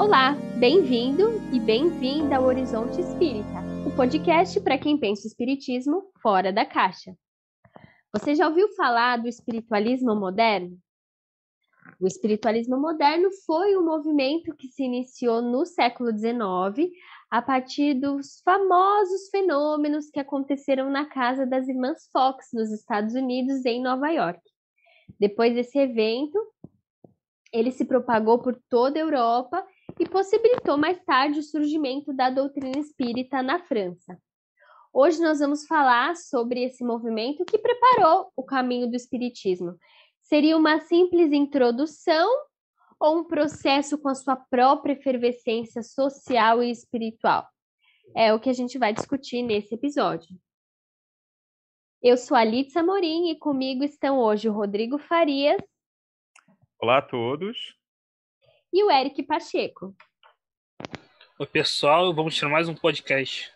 Olá, bem-vindo e bem-vinda ao Horizonte Espírita, o podcast para quem pensa o espiritismo fora da caixa. Você já ouviu falar do espiritualismo moderno? O espiritualismo moderno foi um movimento que se iniciou no século XIX a partir dos famosos fenômenos que aconteceram na casa das irmãs Fox, nos Estados Unidos, em Nova York. Depois desse evento, ele se propagou por toda a Europa e possibilitou mais tarde o surgimento da doutrina espírita na França. Hoje nós vamos falar sobre esse movimento que preparou o caminho do espiritismo. Seria uma simples introdução ou um processo com a sua própria efervescência social e espiritual? É o que a gente vai discutir nesse episódio. Eu sou a Litza Amorim e comigo estão hoje o Rodrigo Farias. Olá a todos. E o Eric Pacheco. Oi, pessoal, vamos ter mais um podcast.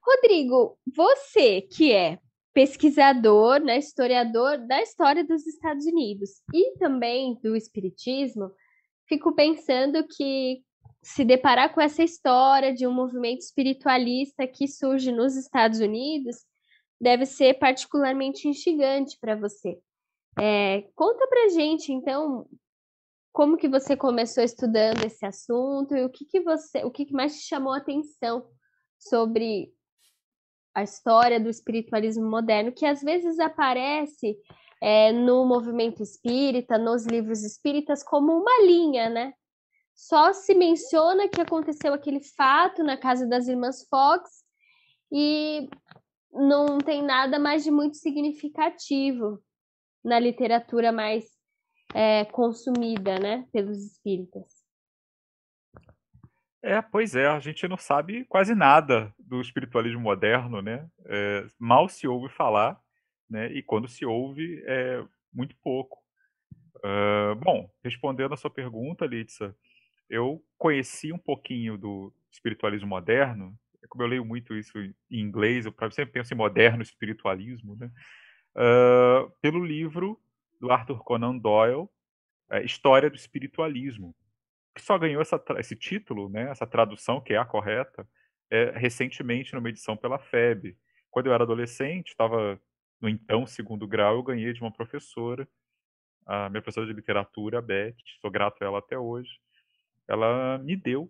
Rodrigo, você que é pesquisador, né, historiador da história dos Estados Unidos e também do espiritismo, fico pensando que se deparar com essa história de um movimento espiritualista que surge nos Estados Unidos deve ser particularmente instigante para você. Conta pra gente, então, como que você começou estudando esse assunto e o que mais te chamou a atenção sobre a história do espiritualismo moderno, que às vezes aparece no movimento espírita, nos livros espíritas, como uma linha, né? Só se menciona que aconteceu aquele fato na casa das irmãs Fox e não tem nada mais de muito significativo na literatura mais consumida, né, pelos espíritas. Pois é, a gente não sabe quase nada do espiritualismo moderno, né? Mal se ouve falar, né? E quando se ouve, é muito pouco. Bom, respondendo a sua pergunta, Litsa, eu conheci um pouquinho do espiritualismo moderno. Como eu leio muito isso em inglês, eu sempre penso em moderno espiritualismo, né? Pelo livro do Arthur Conan Doyle, História do Espiritualismo, que só ganhou esse título, né, essa tradução, que é a correta, recentemente numa edição pela FEB. Quando eu era adolescente, estava no então segundo grau, eu ganhei de uma professora, a minha professora de literatura, a Beth, sou grato a ela até hoje. Ela me deu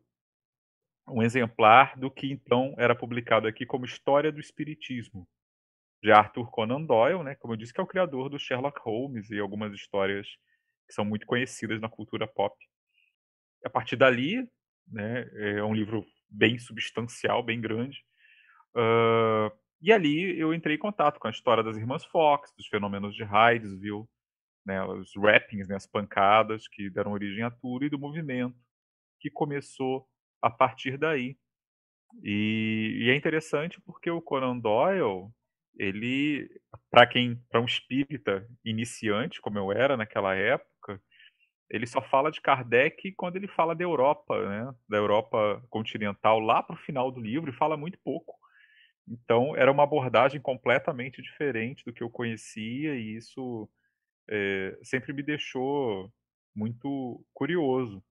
um exemplar do que então era publicado aqui como História do Espiritismo, de Arthur Conan Doyle, né, como eu disse, que é o criador do Sherlock Holmes e algumas histórias que são muito conhecidas na cultura pop. A partir dali, né, é um livro bem substancial, bem grande. E ali eu entrei em contato com a história das irmãs Fox, dos fenômenos de Hydesville, né, os rappings, né, as pancadas que deram origem a tudo, e do movimento que começou a partir daí. E é interessante porque o Conan Doyle, ele, para um espírita iniciante, como eu era naquela época, ele só fala de Kardec quando ele fala da Europa, né? Da Europa continental, lá para o final do livro, e fala muito pouco. Então, era uma abordagem completamente diferente do que eu conhecia, e isso sempre me deixou muito curioso.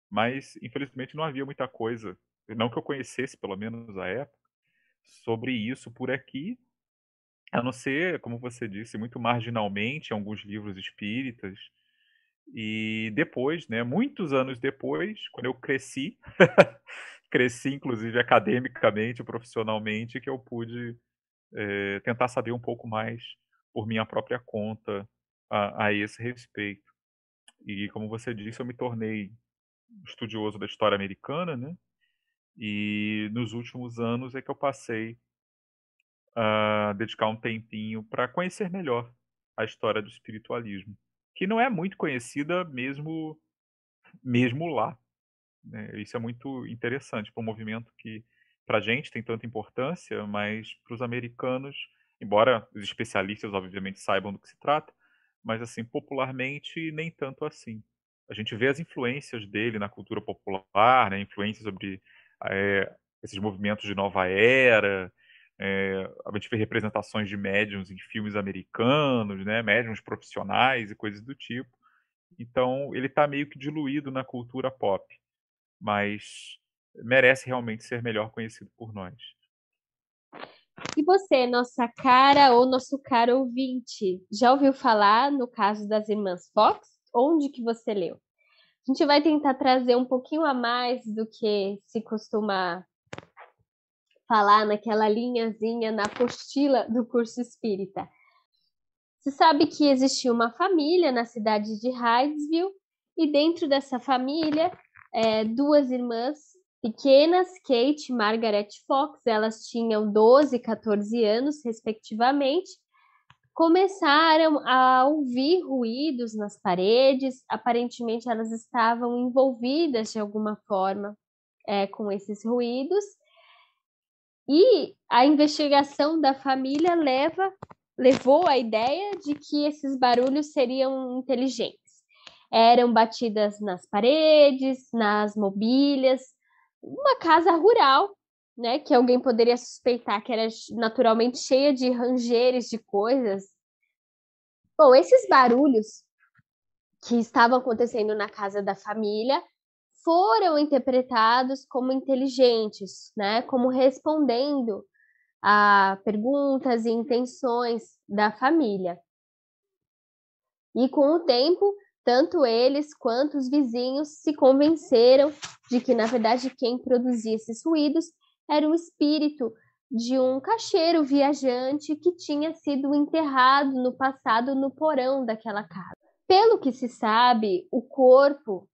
Mas, infelizmente, não havia muita coisa, não que eu conhecesse, pelo menos à época, sobre isso por aqui, a não ser, como você disse, muito marginalmente, em alguns livros espíritas. E depois, né, muitos anos depois, quando eu cresci, cresci inclusive academicamente, profissionalmente, que eu pude tentar saber um pouco mais por minha própria conta a esse respeito. E como você disse, eu me tornei estudioso da história americana, né? E nos últimos anos é que eu passei a dedicar um tempinho para conhecer melhor a história do espiritualismo, que não é muito conhecida mesmo lá, né? Isso é muito interessante para um movimento que, para a gente, tem tanta importância, mas para os americanos, embora os especialistas, obviamente, saibam do que se trata, mas, assim, popularmente, nem tanto assim. A gente vê as influências dele na cultura popular, né? Influências sobre esses movimentos de nova era. A gente vê representações de médiuns em filmes americanos, né? Médiuns profissionais e coisas do tipo. Então ele está meio que diluído na cultura pop, mas merece realmente ser melhor conhecido por nós. E você, nossa cara ou nosso caro ouvinte, já ouviu falar no caso das irmãs Fox? Onde que você leu? A gente vai tentar trazer um pouquinho a mais do que se costuma falar naquela linhazinha na apostila do curso espírita. Você sabe que existia uma família na cidade de Hydesville e dentro dessa família, duas irmãs pequenas, Kate e Margaret Fox, elas tinham 12 e 14 anos, respectivamente, começaram a ouvir ruídos nas paredes. Aparentemente, elas estavam envolvidas de alguma forma com esses ruídos. E a investigação da família levou à ideia de que esses barulhos seriam inteligentes. Eram batidas nas paredes, nas mobílias, uma casa rural, né, que alguém poderia suspeitar que era naturalmente cheia de rangeres de coisas. Bom, esses barulhos que estavam acontecendo na casa da família foram interpretados como inteligentes, né, como respondendo a perguntas e intenções da família. E com o tempo, tanto eles quanto os vizinhos se convenceram de que, na verdade, quem produzia esses ruídos era o espírito de um caixeiro viajante que tinha sido enterrado no passado no porão daquela casa. Pelo que se sabe, o corpo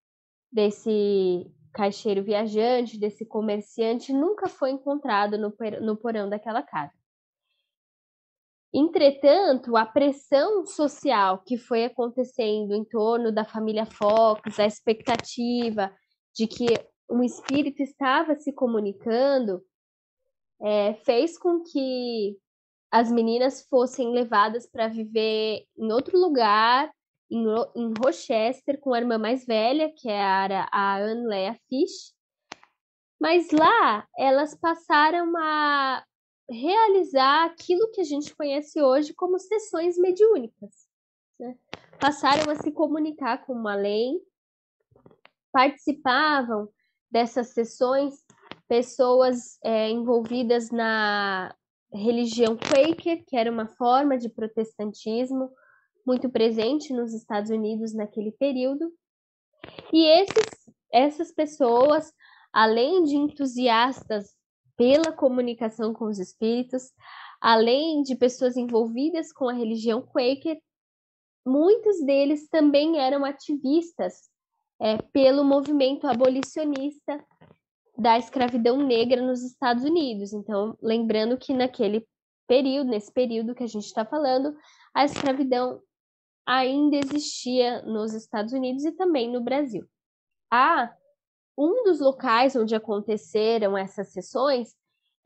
desse caixeiro viajante, desse comerciante, nunca foi encontrado no porão daquela casa. Entretanto, a pressão social que foi acontecendo em torno da família Fox, a expectativa de que um espírito estava se comunicando, fez com que as meninas fossem levadas para viver em outro lugar, em Rochester, com a irmã mais velha, que era a Anne Lea Fish. Mas lá elas passaram a realizar aquilo que a gente conhece hoje como sessões mediúnicas, né? Passaram a se comunicar com o além, participavam dessas sessões pessoas envolvidas na religião Quaker, que era uma forma de protestantismo muito presente nos Estados Unidos naquele período. E essas pessoas, além de entusiastas pela comunicação com os espíritos, além de pessoas envolvidas com a religião Quaker, muitos deles também eram ativistas pelo movimento abolicionista da escravidão negra nos Estados Unidos. Então, lembrando que nesse período que a gente está falando, a escravidão ainda existia nos Estados Unidos e também no Brasil. Um dos locais onde aconteceram essas sessões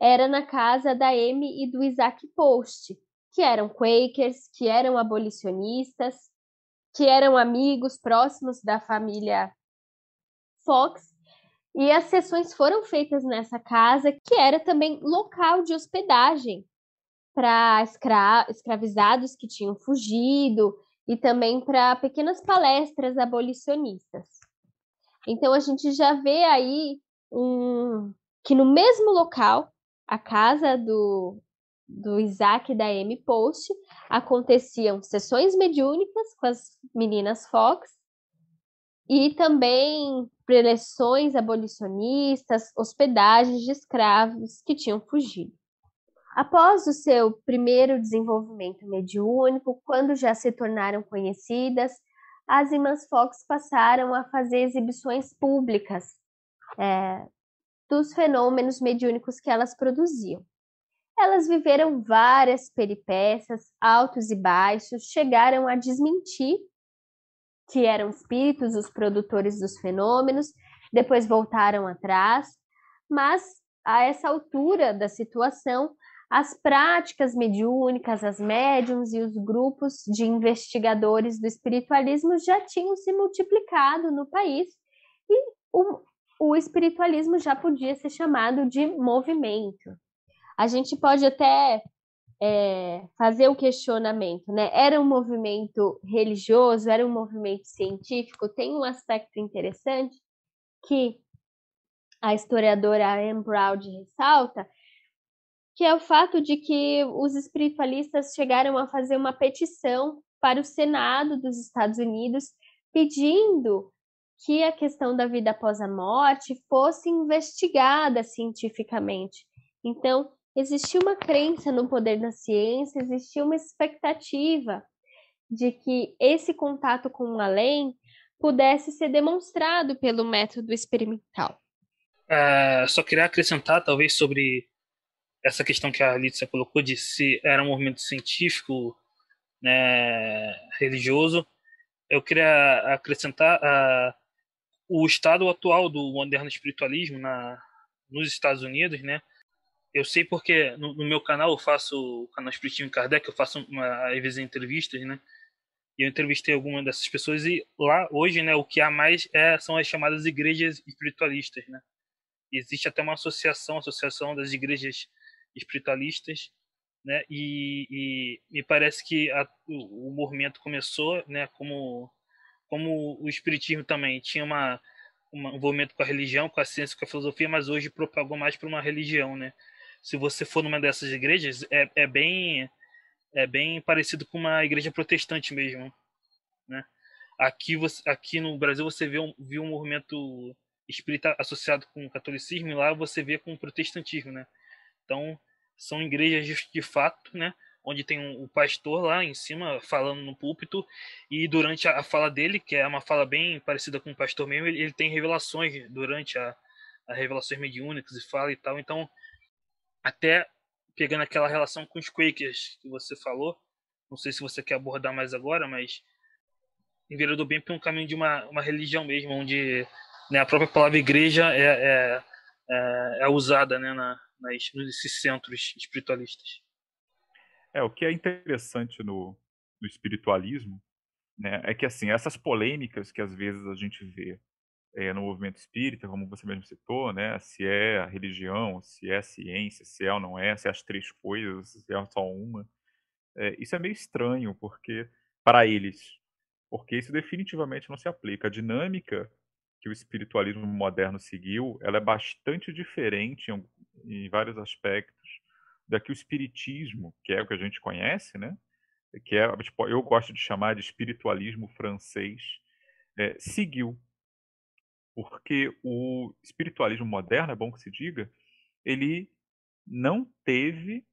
era na casa da Amy e do Isaac Post, que eram Quakers, que eram abolicionistas, que eram amigos próximos da família Fox. E as sessões foram feitas nessa casa, que era também local de hospedagem para escravizados que tinham fugido e também para pequenas palestras abolicionistas. Então, a gente já vê aí que no mesmo local, a casa do Isaac e da Amy Post, aconteciam sessões mediúnicas com as meninas Fox e também preleções abolicionistas, hospedagens de escravos que tinham fugido. Após o seu primeiro desenvolvimento mediúnico, quando já se tornaram conhecidas, as irmãs Fox passaram a fazer exibições públicas dos fenômenos mediúnicos que elas produziam. Elas viveram várias peripécias, altos e baixos, chegaram a desmentir que eram espíritos os produtores dos fenômenos, depois voltaram atrás, mas a essa altura da situação, as práticas mediúnicas, as médiums e os grupos de investigadores do espiritualismo já tinham se multiplicado no país e o espiritualismo já podia ser chamado de movimento. A gente pode até fazer o questionamento, né? Era um movimento religioso, era um movimento científico. Tem um aspecto interessante que a historiadora Anne Brown ressalta, que é o fato de que os espiritualistas chegaram a fazer uma petição para o Senado dos Estados Unidos pedindo que a questão da vida após a morte fosse investigada cientificamente. Então, existia uma crença no poder da ciência, existia uma expectativa de que esse contato com o além pudesse ser demonstrado pelo método experimental. Só queria acrescentar, talvez, sobre essa questão que a Alicia colocou de se era um movimento científico, né, religioso. Eu queria acrescentar o estado atual do moderno espiritualismo nos Estados Unidos, né? Eu sei porque no meu canal, eu faço o canal Espiritismo em Kardec, eu faço às vezes entrevistas, né? E eu entrevistei algumas dessas pessoas e lá hoje, né, o que há mais são as chamadas igrejas espiritualistas, né? Existe até uma associação das igrejas espiritualistas, né? E me parece que o movimento começou, né, como o espiritismo também tinha um envolvimento com a religião, com a ciência, com a filosofia, mas hoje propagou mais para uma religião, né? Se você for numa dessas igrejas, é bem parecido com uma igreja protestante mesmo, né? Aqui no Brasil você viu um movimento espírita associado com o catolicismo e lá você vê com o protestantismo, né? Então, são igrejas de fato, né? Onde tem um pastor lá em cima falando no púlpito e durante a fala dele, que é uma fala bem parecida com o pastor mesmo, ele tem revelações durante a revelações mediúnicas e fala e tal. Então, até pegando aquela relação com os Quakers que você falou, não sei se você quer abordar mais agora, mas enveredou bem para um caminho de uma religião mesmo, onde, né, a própria palavra igreja é usada, né, nesses centros espiritualistas. O que é interessante no espiritualismo, né, é que assim, essas polêmicas que às vezes a gente vê no movimento espírita, como você mesmo citou, né, se é a religião, se é a ciência, se é ou não é, se é as três coisas, se é só uma, isso é meio estranho porque para eles, porque isso definitivamente não se aplica. A dinâmica que o espiritualismo moderno seguiu, ela é bastante diferente em vários aspectos da que o espiritismo, que é o que a gente conhece, né? Que é, tipo, eu gosto de chamar de espiritualismo francês, seguiu. Porque o espiritualismo moderno, é bom que se diga, ele não teve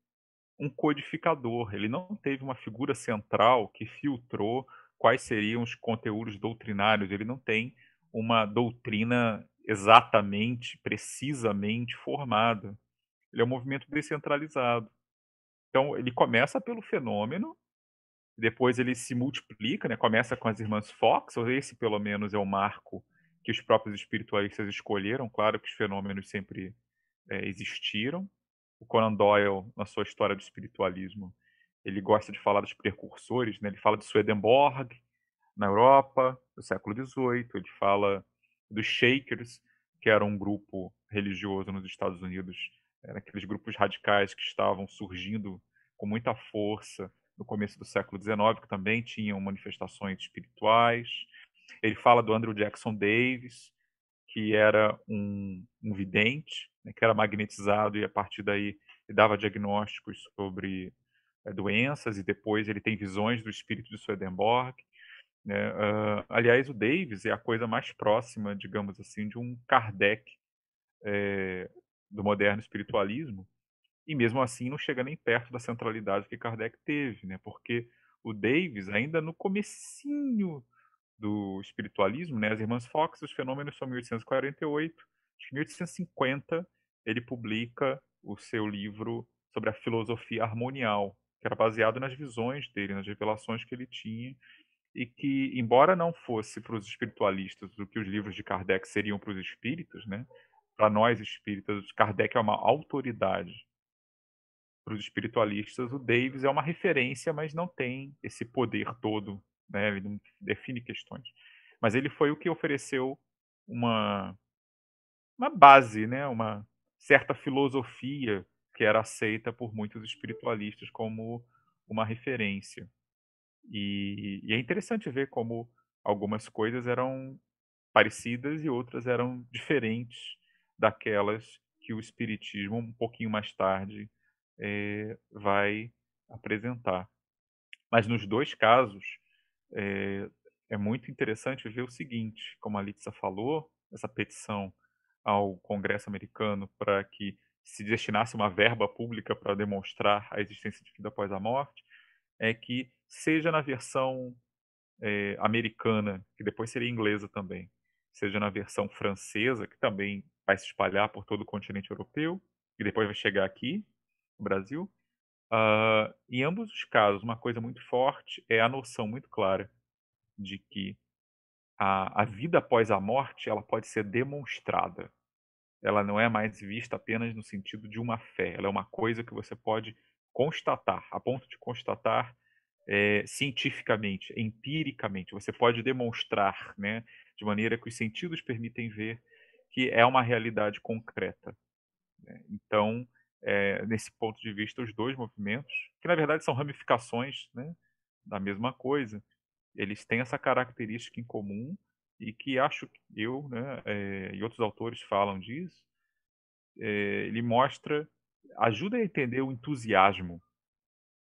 um codificador, ele não teve uma figura central que filtrou quais seriam os conteúdos doutrinários, ele não tem uma doutrina exatamente, precisamente formada. Ele é um movimento descentralizado. Então, ele começa pelo fenômeno, depois ele se multiplica, né? Começa com as irmãs Fox, ou esse pelo menos é o marco que os próprios espiritualistas escolheram. Claro que os fenômenos sempre existiram. O Conan Doyle, na sua história do espiritualismo, ele gosta de falar dos precursores, né? Ele fala de Swedenborg, na Europa, do século XVIII. Ele fala dos Shakers, que era um grupo religioso nos Estados Unidos, aqueles grupos radicais que estavam surgindo com muita força no começo do século XIX, que também tinham manifestações espirituais. Ele fala do Andrew Jackson Davis, que era um vidente, né, que era magnetizado e a partir daí ele dava diagnósticos sobre doenças e depois ele tem visões do espírito de Swedenborg. Né? Aliás, o Davis é a coisa mais próxima, digamos assim, de um Kardec do moderno espiritualismo, e mesmo assim não chega nem perto da centralidade que Kardec teve, né? Porque o Davis, ainda no comecinho do espiritualismo, né? As irmãs Fox, os fenômenos são 1848, em 1850 ele publica o seu livro sobre a filosofia harmonial, que era baseado nas visões dele, nas revelações que ele tinha, e que, embora não fosse para os espiritualistas o que os livros de Kardec seriam para os espíritas, né? Para nós espíritas, Kardec é uma autoridade. Para os espiritualistas, o Davis é uma referência, mas não tem esse poder todo, né? Ele não define questões. Mas ele foi o que ofereceu uma base, né? Uma certa filosofia que era aceita por muitos espiritualistas como uma referência. E é interessante ver como algumas coisas eram parecidas e outras eram diferentes daquelas que o espiritismo, um pouquinho mais tarde, vai apresentar. Mas nos dois casos, é, é muito interessante ver o seguinte, como a Litsa falou, essa petição ao Congresso americano para que se destinasse uma verba pública para demonstrar a existência de vida após a morte, é que seja na versão americana, que depois seria inglesa também, seja na versão francesa, que também vai se espalhar por todo o continente europeu, e depois vai chegar aqui, no Brasil. Em ambos os casos, uma coisa muito forte é a noção muito clara de que a vida após a morte ela pode ser demonstrada. Ela não é mais vista apenas no sentido de uma fé. Ela é uma coisa que você pode constatar, a ponto de constatar cientificamente, empiricamente. Você pode demonstrar, né, de maneira que os sentidos permitem ver que é uma realidade concreta. Né? Então, nesse ponto de vista, os dois movimentos, que na verdade são ramificações, né, da mesma coisa, eles têm essa característica em comum e que acho que eu, né, e outros autores falam disso, ele mostra, ajuda a entender o entusiasmo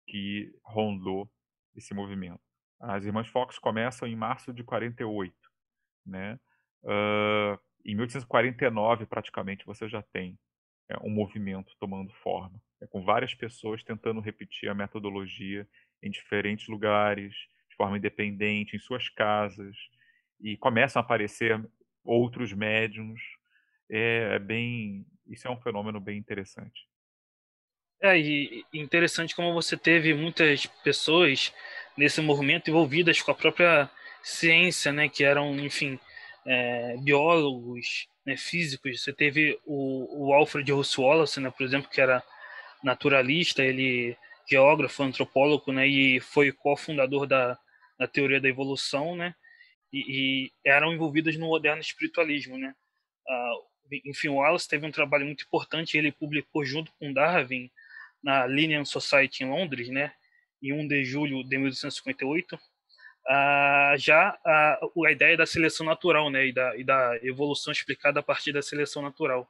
que rondou esse movimento. As Irmãs Fox começam em março de 48, né? Em 1849, praticamente, você já tem um movimento tomando forma, com várias pessoas tentando repetir a metodologia em diferentes lugares, de forma independente, em suas casas, e começam a aparecer outros médiums. Isso é um fenômeno bem interessante. E interessante como você teve muitas pessoas nesse movimento envolvidas com a própria ciência, né, que eram, enfim, biólogos, né, físicos. Você teve o Alfred Russel Wallace, né, por exemplo, que era naturalista, ele geógrafo, antropólogo, né, e foi cofundador da teoria da evolução, né, e eram envolvidas no moderno espiritualismo, né. Enfim, o Wallace teve um trabalho muito importante, ele publicou junto com Darwin na Linnean Society em Londres, né, em 1 de julho de 1858, a ideia da seleção natural, né, e da evolução explicada a partir da seleção natural,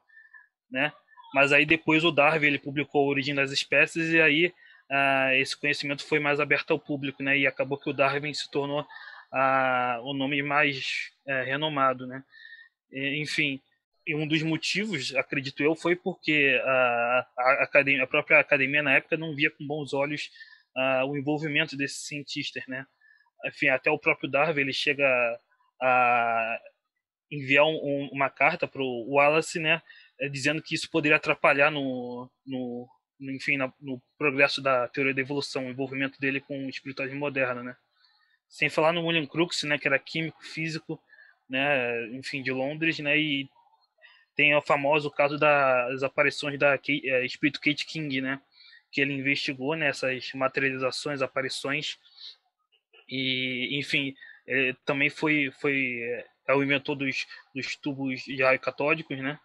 né. Mas aí depois o Darwin ele publicou A Origem das Espécies e aí esse conhecimento foi mais aberto ao público, né, e acabou que o Darwin se tornou o nome mais renomado, né. Enfim, e um dos motivos, acredito eu, foi porque a própria academia na época não via com bons olhos o envolvimento desses cientistas, né? Enfim, até o próprio Darwin ele chega a enviar uma carta para o Wallace, né, dizendo que isso poderia atrapalhar enfim, no progresso da teoria da evolução, o envolvimento dele com o espiritualismo moderno, né? Sem falar no William Crookes, né, que era químico, físico, né, enfim, de Londres, né, e tem o famoso caso das aparições da espírito Kate King, né, que ele investigou nessas materializações, aparições e, enfim, também é o inventor dos tubos de raio catódicos, né?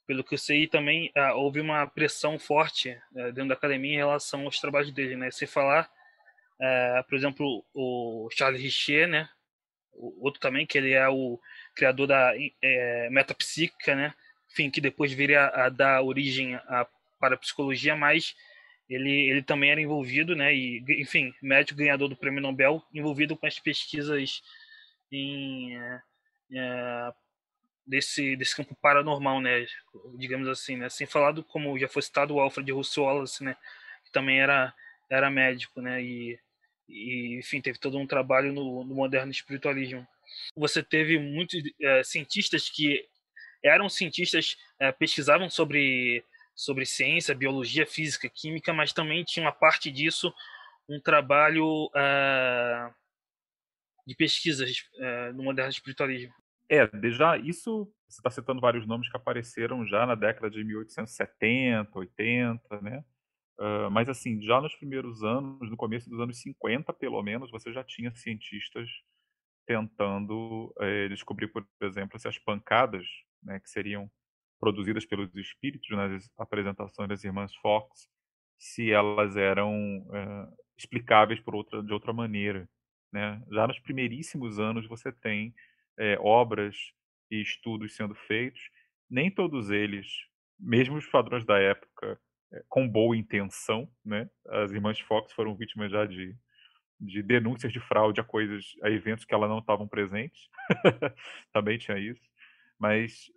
Pelo que eu sei, também houve uma pressão forte dentro da academia em relação aos trabalhos dele, né? Sem falar, por exemplo, o Charles Richer, né? O outro também, que ele é o criador da metapsíquica, né? Enfim, que depois viria a dar origem à parapsicologia, mas ele também era envolvido, né? E, enfim, médico ganhador do Prêmio Nobel, envolvido com as pesquisas em, desse campo paranormal, né? Digamos assim, né? Sem falar do, como já foi citado, o Alfred Russel Wallace, né? Que também era médico, né? E enfim, teve todo um trabalho no moderno espiritualismo. Você teve muitos cientistas que eram cientistas, pesquisavam sobre ciência, biologia, física, química, mas também tinha uma parte disso, um trabalho de pesquisas no moderno espiritualismo. Já isso, você está citando vários nomes que apareceram já na década de 1870, 80, né? Mas assim, já nos primeiros anos, no começo dos anos 50, pelo menos, você já tinha cientistas tentando descobrir, por exemplo, se as pancadas, né, que seriam produzidas pelos espíritos nas apresentações das irmãs Fox, se elas eram explicáveis de outra maneira, né? Já nos primeiríssimos anos você tem obras e estudos sendo feitos, nem todos eles, mesmo os padrões da época, com boa intenção, né? As irmãs Fox foram vítimas já de denúncias de fraude a eventos que elas não estavam presentes. Também tinha isso. Mas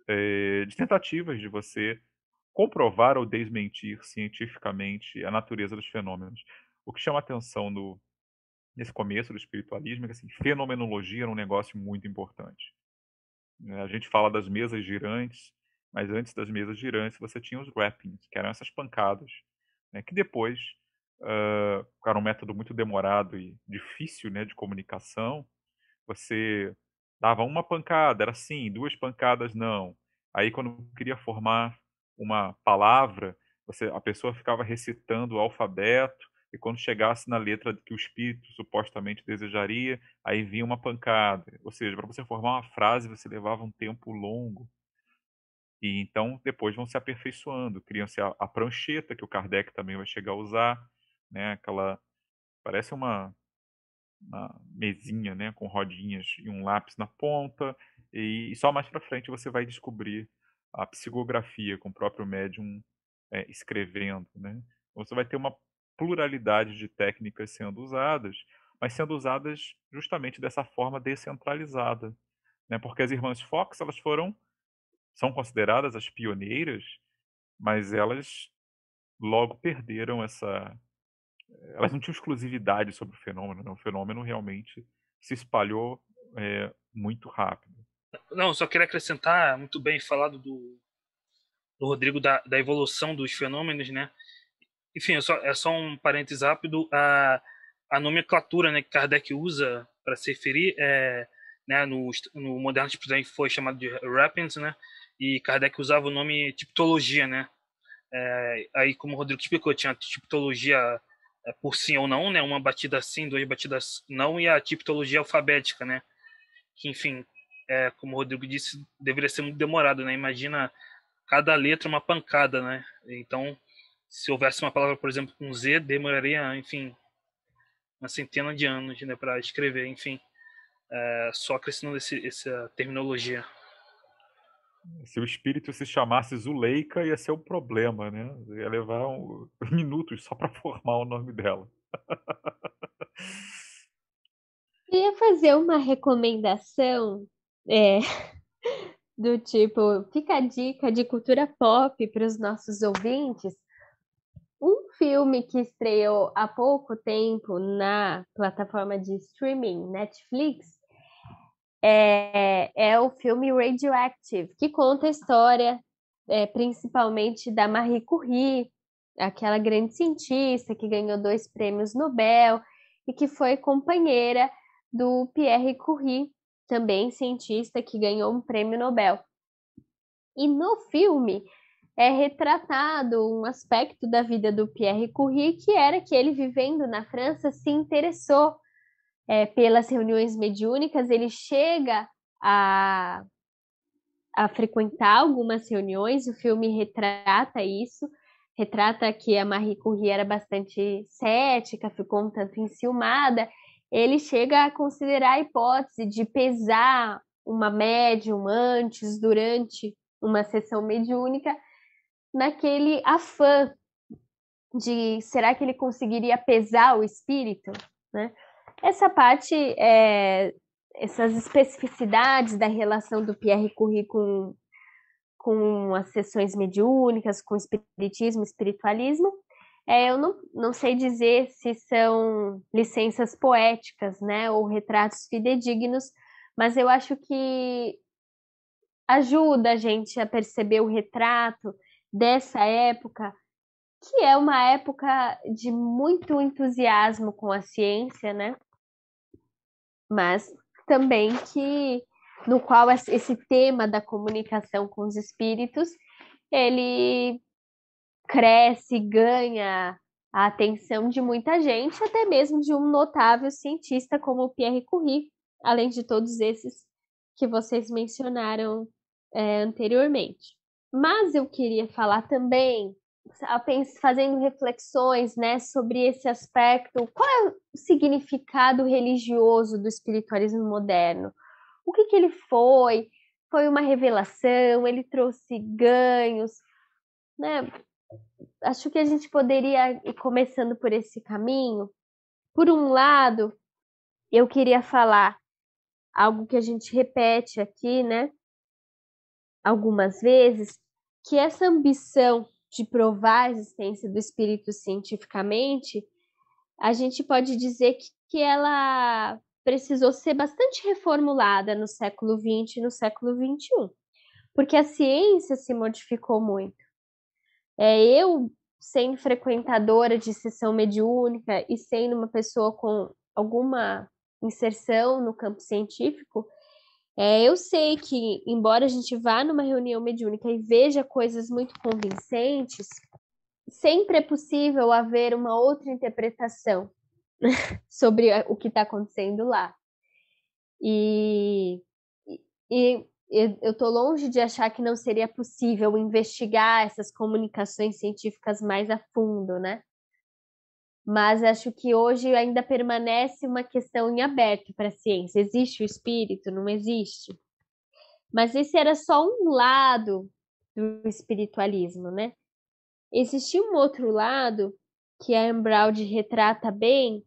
de tentativas de você comprovar ou desmentir cientificamente a natureza dos fenômenos. O que chama atenção nesse começo do espiritualismo é que assim, fenomenologia era um negócio muito importante. A gente fala das mesas girantes, mas antes das mesas girantes você tinha os rappings, que eram essas pancadas, né, que depois era um método muito demorado e difícil, né, de comunicação. Você dava uma pancada, era sim, duas pancadas não. Aí quando queria formar uma palavra, a pessoa ficava recitando o alfabeto, e quando chegasse na letra que o espírito supostamente desejaria, aí vinha uma pancada. Ou seja, para você formar uma frase, você levava um tempo longo. E então depois vão se aperfeiçoando, criam-se a prancheta, que o Kardec também vai chegar a usar, né? Aquela parece uma mesinha, né, com rodinhas e um lápis na ponta, e só mais para frente você vai descobrir a psicografia com o próprio médium escrevendo, né? Você vai ter uma pluralidade de técnicas sendo usadas, mas sendo usadas justamente dessa forma descentralizada, né? Porque as irmãs Fox, são consideradas as pioneiras, mas elas logo perderam elas não tinham exclusividade sobre o fenômeno, né? O fenômeno realmente se espalhou muito rápido. Não, só queria acrescentar, muito bem falado do Rodrigo, da evolução dos fenômenos, né? Enfim, é só um parênteses rápido. A nomenclatura, né, que Kardec usa para se referir né, no moderno espiritismo foi chamado de Rappings, né? E Kardec usava o nome tipologia, né? Aí, como o Rodrigo explicou, tinha a tipologia por sim ou não, né? Uma batida sim, duas batidas não, e a tipologia alfabética, né? Que, enfim, como o Rodrigo disse, deveria ser muito demorado, né? Imagina cada letra uma pancada, né? Então, se houvesse uma palavra, por exemplo, com Z, demoraria, enfim, uma centena de anos, né, para escrever, enfim. Só acrescentando essa terminologia. Se o espírito se chamasse Zuleika, ia ser um problema, né? Ia levar minutos só para formar o nome dela. Eu ia fazer uma recomendação do tipo, fica a dica de cultura pop para os nossos ouvintes. Um filme que estreou há pouco tempo na plataforma de streaming Netflix é o filme Radioactive, que conta a história principalmente da Marie Curie, aquela grande cientista que ganhou 2 prêmios Nobel e que foi companheira do Pierre Curie, também cientista que ganhou um prêmio Nobel. E no filme é retratado um aspecto da vida do Pierre Curie, que era que ele, vivendo na França, se interessou pelas reuniões mediúnicas. Ele chega a frequentar algumas reuniões, o filme retrata isso, retrata que a Marie Curie era bastante cética, ficou um tanto enciumada. Ele chega a considerar a hipótese de pesar uma médium antes, durante uma sessão mediúnica, naquele afã de será que ele conseguiria pesar o espírito, né? Essa parte, essas especificidades da relação do Pierre Curie com as sessões mediúnicas, com o espiritismo, espiritualismo, eu não sei dizer se são licenças poéticas, né, ou retratos fidedignos, mas eu acho que ajuda a gente a perceber o retrato dessa época, que é uma época de muito entusiasmo com a ciência, né? Mas também no qual esse tema da comunicação com os espíritos, ele cresce, ganha a atenção de muita gente, até mesmo de um notável cientista como o Pierre Curie, além de todos esses que vocês mencionaram anteriormente. Mas eu queria falar também, fazendo reflexões, né, sobre esse aspecto. Qual é o significado religioso do espiritualismo moderno? O que que ele foi? Foi uma revelação? Ele trouxe ganhos, né? Acho que a gente poderia ir começando por esse caminho. Por um lado, eu queria falar algo que a gente repete aqui, né, algumas vezes, que essa ambição de provar a existência do espírito cientificamente, a gente pode dizer que ela precisou ser bastante reformulada no século XX e no século XXI, porque a ciência se modificou muito. Eu, sendo frequentadora de sessão mediúnica e sendo uma pessoa com alguma inserção no campo científico, eu sei que, embora a gente vá numa reunião mediúnica e veja coisas muito convincentes, sempre é possível haver uma outra interpretação sobre o que está acontecendo lá. E, e eu estou longe de achar que não seria possível investigar essas comunicações científicas mais a fundo, né? Mas acho que hoje ainda permanece uma questão em aberto para a ciência. Existe o espírito? Não existe? Mas esse era só um lado do espiritualismo, né? Existia um outro lado que a Anne Browd retrata bem,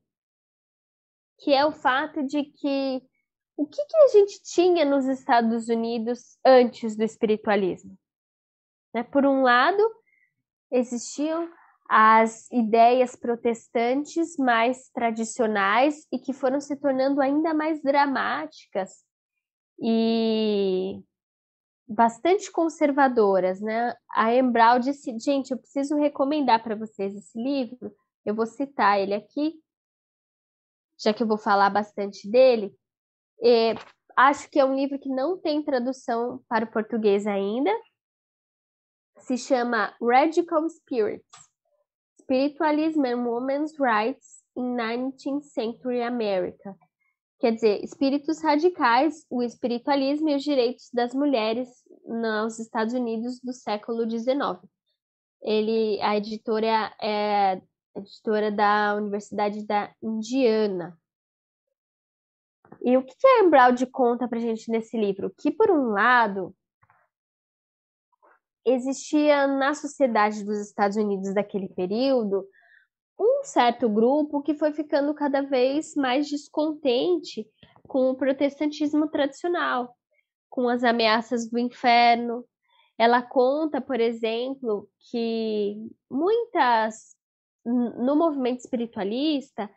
que é o fato de que o que a gente tinha nos Estados Unidos antes do espiritualismo? Né? Por um lado, existiam as ideias protestantes mais tradicionais e que foram se tornando ainda mais dramáticas e bastante conservadoras, né? A Embral disse, gente, eu preciso recomendar para vocês esse livro, eu vou citar ele aqui, já que eu vou falar bastante dele. Acho que é um livro que não tem tradução para o português ainda. Se chama Radical Spirits, Spiritualism and Women's Rights in 19th Century America. Quer dizer, espíritos radicais, o espiritualismo e os direitos das mulheres nos Estados Unidos do século XIX. A editora é a editora da Universidade da Indiana. E o que a Anne Browd conta pra gente nesse livro? Que, por um lado, existia na sociedade dos Estados Unidos daquele período um certo grupo que foi ficando cada vez mais descontente com o protestantismo tradicional, com as ameaças do inferno. Ela conta, por exemplo, que no movimento espiritualista,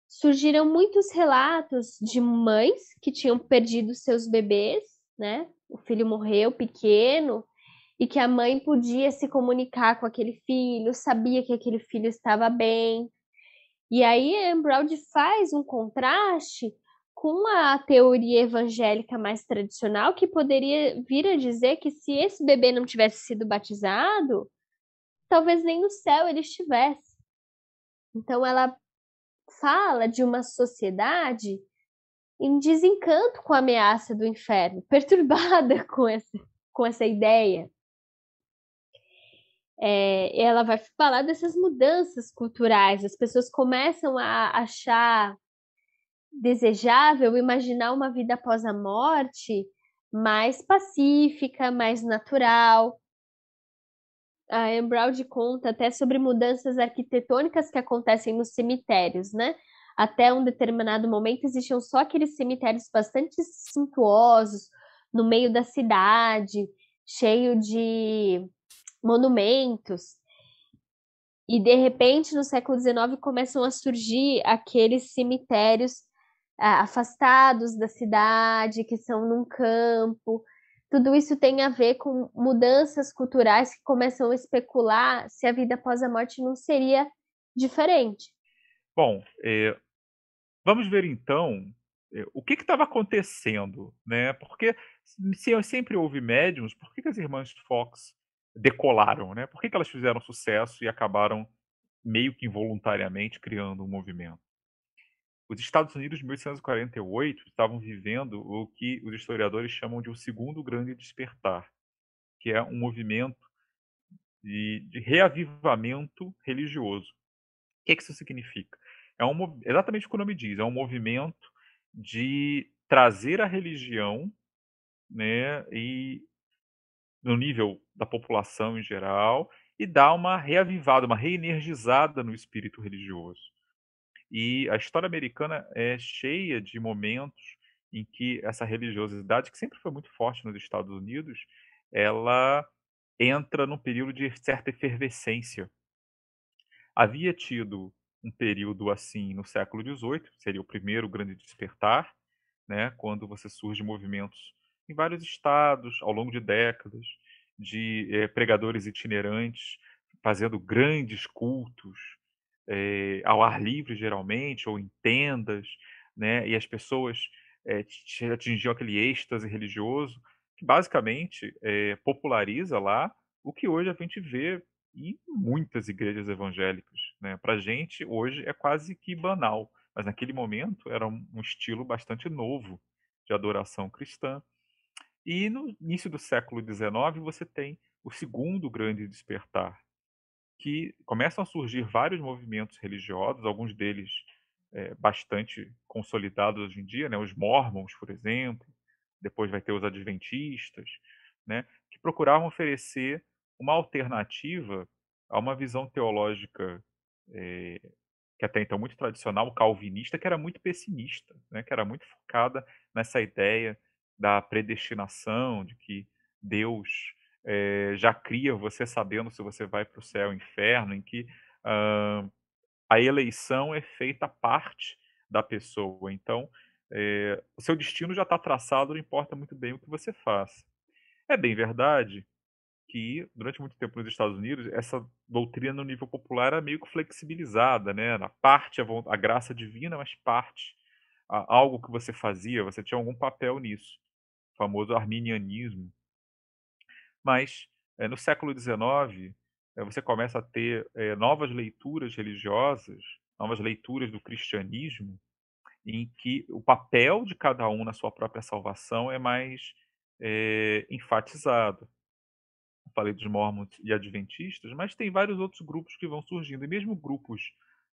surgiram muitos relatos de mães que tinham perdido seus bebês, né? O filho morreu pequeno e que a mãe podia se comunicar com aquele filho, sabia que aquele filho estava bem. E aí a Anne Browd faz um contraste com a teoria evangélica mais tradicional, que poderia vir a dizer que se esse bebê não tivesse sido batizado, talvez nem no céu ele estivesse. Então ela fala de uma sociedade em desencanto com a ameaça do inferno, perturbada com essa ideia. Ela vai falar dessas mudanças culturais, as pessoas começam a achar desejável imaginar uma vida após a morte mais pacífica, mais natural. A Anne Browd conta até sobre mudanças arquitetônicas que acontecem nos cemitérios, né? Até um determinado momento existiam só aqueles cemitérios bastante suntuosos no meio da cidade, cheio de monumentos. E de repente, no século XIX, começam a surgir aqueles cemitérios afastados da cidade, que são num campo. Tudo isso tem a ver com mudanças culturais que começam a especular se a vida após a morte não seria diferente. Bom, vamos ver então o que estava acontecendo, né? Porque se sempre houve médiums, por que as irmãs Fox decolaram, né? Por que elas fizeram sucesso e acabaram meio que involuntariamente criando um movimento? Os Estados Unidos de 1848 estavam vivendo o que os historiadores chamam de o segundo grande despertar, que é um movimento de reavivamento religioso. O que isso significa? Exatamente o que o nome diz, é um movimento de trazer a religião, né, e no nível da população em geral, e dar uma reavivada, uma reenergizada no espírito religioso. E a história americana é cheia de momentos em que essa religiosidade, que sempre foi muito forte nos Estados Unidos, ela entra num período de certa efervescência. Havia tido um período assim no século XVIII, seria o primeiro grande despertar, né, quando você surge movimentos em vários estados, ao longo de décadas, de pregadores itinerantes fazendo grandes cultos ao ar livre, geralmente, ou em tendas, né, e as pessoas atingiam aquele êxtase religioso, que basicamente populariza lá o que hoje a gente vê em muitas igrejas evangélicas. Né? Para a gente, hoje, é quase que banal, mas naquele momento era um estilo bastante novo de adoração cristã. E no início do século XIX você tem o segundo grande despertar, que começam a surgir vários movimentos religiosos, alguns deles bastante consolidados hoje em dia, né? Os Mormons, por exemplo, depois vai ter os Adventistas, né? Que procuravam oferecer uma alternativa a uma visão teológica eh, que até então muito tradicional, calvinista, que era muito pessimista, né? Que era muito focada nessa ideia da predestinação, de que Deus já cria você sabendo se você vai para o céu ou inferno, em que a eleição é feita parte da pessoa. Então, o seu destino já está traçado, não importa muito bem o que você faça. É bem verdade que, durante muito tempo nos Estados Unidos, essa doutrina no nível popular era meio que flexibilizada, né? Na parte a graça divina, mas parte algo que você fazia, você tinha algum papel nisso, o famoso arminianismo. Mas, no século XIX, você começa a ter novas leituras religiosas, novas leituras do cristianismo, em que o papel de cada um na sua própria salvação é mais enfatizado. Eu falei dos mormons e adventistas, mas tem vários outros grupos que vão surgindo. E mesmo grupos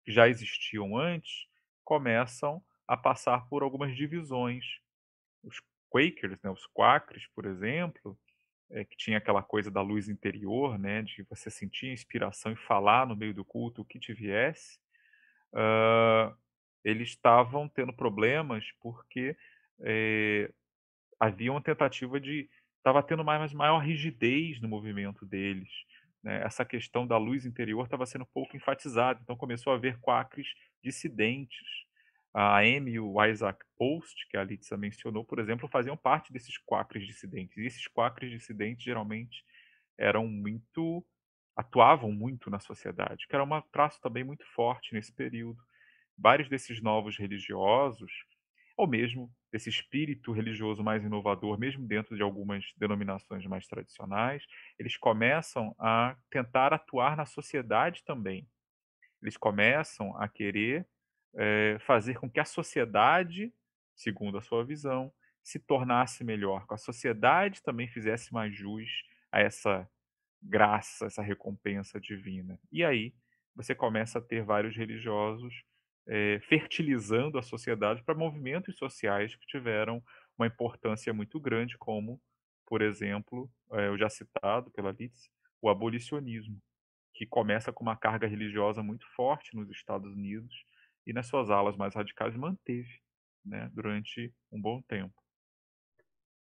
que já existiam antes, começam a passar por algumas divisões. Os Quakers, né, os Quakers, por exemplo, que tinha aquela coisa da luz interior, né, de você sentir a inspiração e falar no meio do culto o que te viesse, eles estavam tendo problemas porque havia uma tentativa de... Estava tendo maior rigidez no movimento deles. Né? Essa questão da luz interior estava sendo um pouco enfatizada, então começou a haver quakers dissidentes. A Amy e o Isaac Post, que a Litsa mencionou, por exemplo, faziam parte desses quakers dissidentes. E esses quakers dissidentes geralmente atuavam muito na sociedade, que era um traço também muito forte nesse período. Vários desses novos religiosos, ou mesmo desse espírito religioso mais inovador, mesmo dentro de algumas denominações mais tradicionais, eles começam a tentar atuar na sociedade também. Eles começam a querer fazer com que a sociedade, segundo a sua visão, se tornasse melhor, que a sociedade também fizesse mais jus a essa graça, essa recompensa divina. E aí você começa a ter vários religiosos fertilizando a sociedade para movimentos sociais que tiveram uma importância muito grande, como, por exemplo, o já citado pela Litz, o abolicionismo, que começa com uma carga religiosa muito forte nos Estados Unidos e nas suas alas mais radicais manteve, né, durante um bom tempo.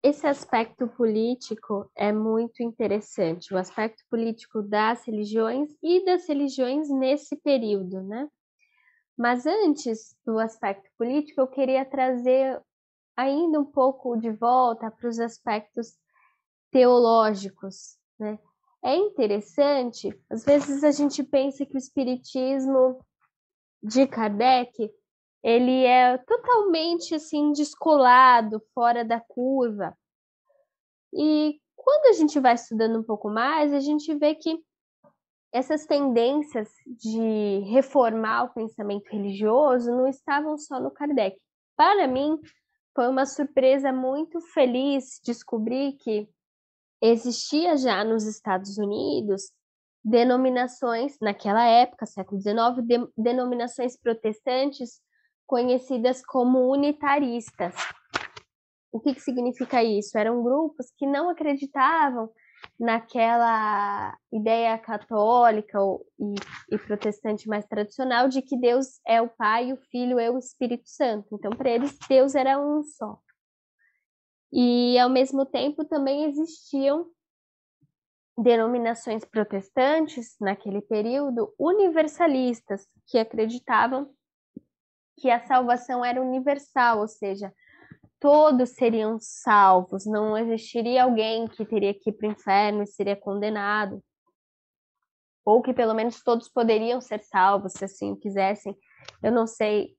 Esse aspecto político é muito interessante, o aspecto político das religiões e das religiões nesse período, né? Mas antes do aspecto político, eu queria trazer ainda um pouco de volta para os aspectos teológicos, né? É interessante, às vezes a gente pensa que o espiritismo de Kardec, ele é totalmente assim descolado, fora da curva. E quando a gente vai estudando um pouco mais, a gente vê que essas tendências de reformar o pensamento religioso não estavam só no Kardec. Para mim, foi uma surpresa muito feliz descobrir que existia já nos Estados Unidos denominações, naquela época, século XIX, denominações protestantes conhecidas como unitaristas. O que significa isso? Eram grupos que não acreditavam naquela ideia católica e protestante mais tradicional de que Deus é o Pai, o Filho e o Espírito Santo. Então, para eles, Deus era um só. E, ao mesmo tempo, também existiam denominações protestantes, naquele período, universalistas, que acreditavam que a salvação era universal, ou seja, todos seriam salvos, não existiria alguém que teria que ir para o inferno e seria condenado, ou que pelo menos todos poderiam ser salvos, se assim quisessem. Eu não sei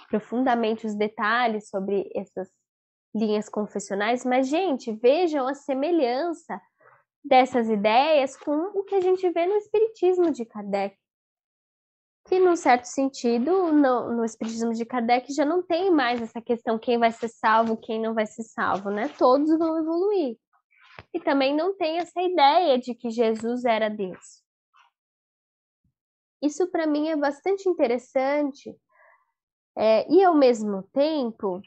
profundamente os detalhes sobre essas linhas confessionais, mas, gente, vejam a semelhança dessas ideias com o que a gente vê no Espiritismo de Kardec. Que, num certo sentido, no Espiritismo de Kardec já não tem mais essa questão quem vai ser salvo, quem não vai ser salvo, né? Todos vão evoluir. E também não tem essa ideia de que Jesus era Deus. Isso, para mim, é bastante interessante. E, ao mesmo tempo,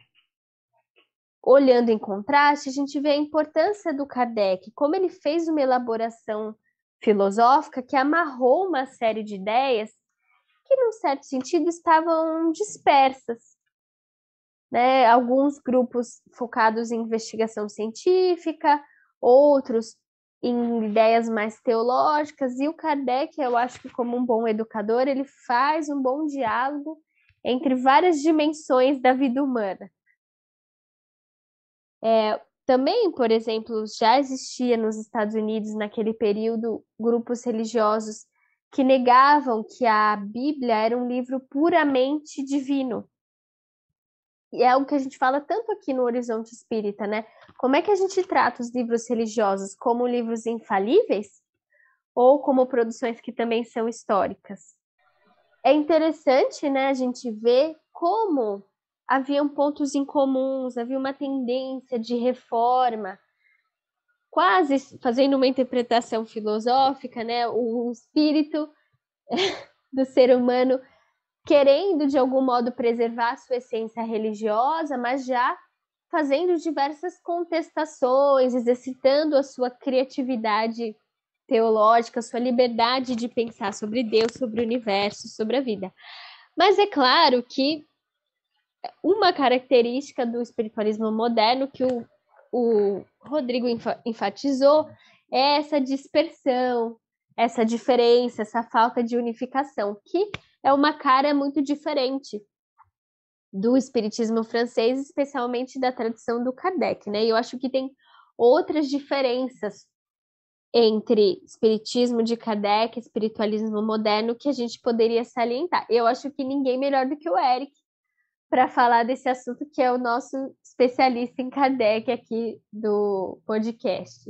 olhando em contraste, a gente vê a importância do Kardec, como ele fez uma elaboração filosófica que amarrou uma série de ideias que, num certo sentido, estavam dispersas, né? Alguns grupos focados em investigação científica, outros em ideias mais teológicas, e o Kardec, eu acho que como um bom educador, ele faz um bom diálogo entre várias dimensões da vida humana. Também, por exemplo, já existia nos Estados Unidos, naquele período, grupos religiosos que negavam que a Bíblia era um livro puramente divino. E é algo que a gente fala tanto aqui no Horizonte Espírita, né? Como é que a gente trata os livros religiosos? Como livros infalíveis? Ou como produções que também são históricas? É interessante, né, a gente ver como haviam pontos em comuns, havia uma tendência de reforma, quase fazendo uma interpretação filosófica, né? O espírito do ser humano querendo, de algum modo, preservar sua essência religiosa, mas já fazendo diversas contestações, exercitando a sua criatividade teológica, sua liberdade de pensar sobre Deus, sobre o universo, sobre a vida. Mas é claro que uma característica do espiritualismo moderno que o Rodrigo enfatizou é essa dispersão, essa diferença, essa falta de unificação, que é uma cara muito diferente do espiritismo francês, especialmente da tradição do Kardec, né? E eu acho que tem outras diferenças entre espiritismo de Kardec e espiritualismo moderno que a gente poderia salientar. Eu acho que ninguém melhor do que o Eric para falar desse assunto, que é o nosso especialista em Kardec aqui do podcast.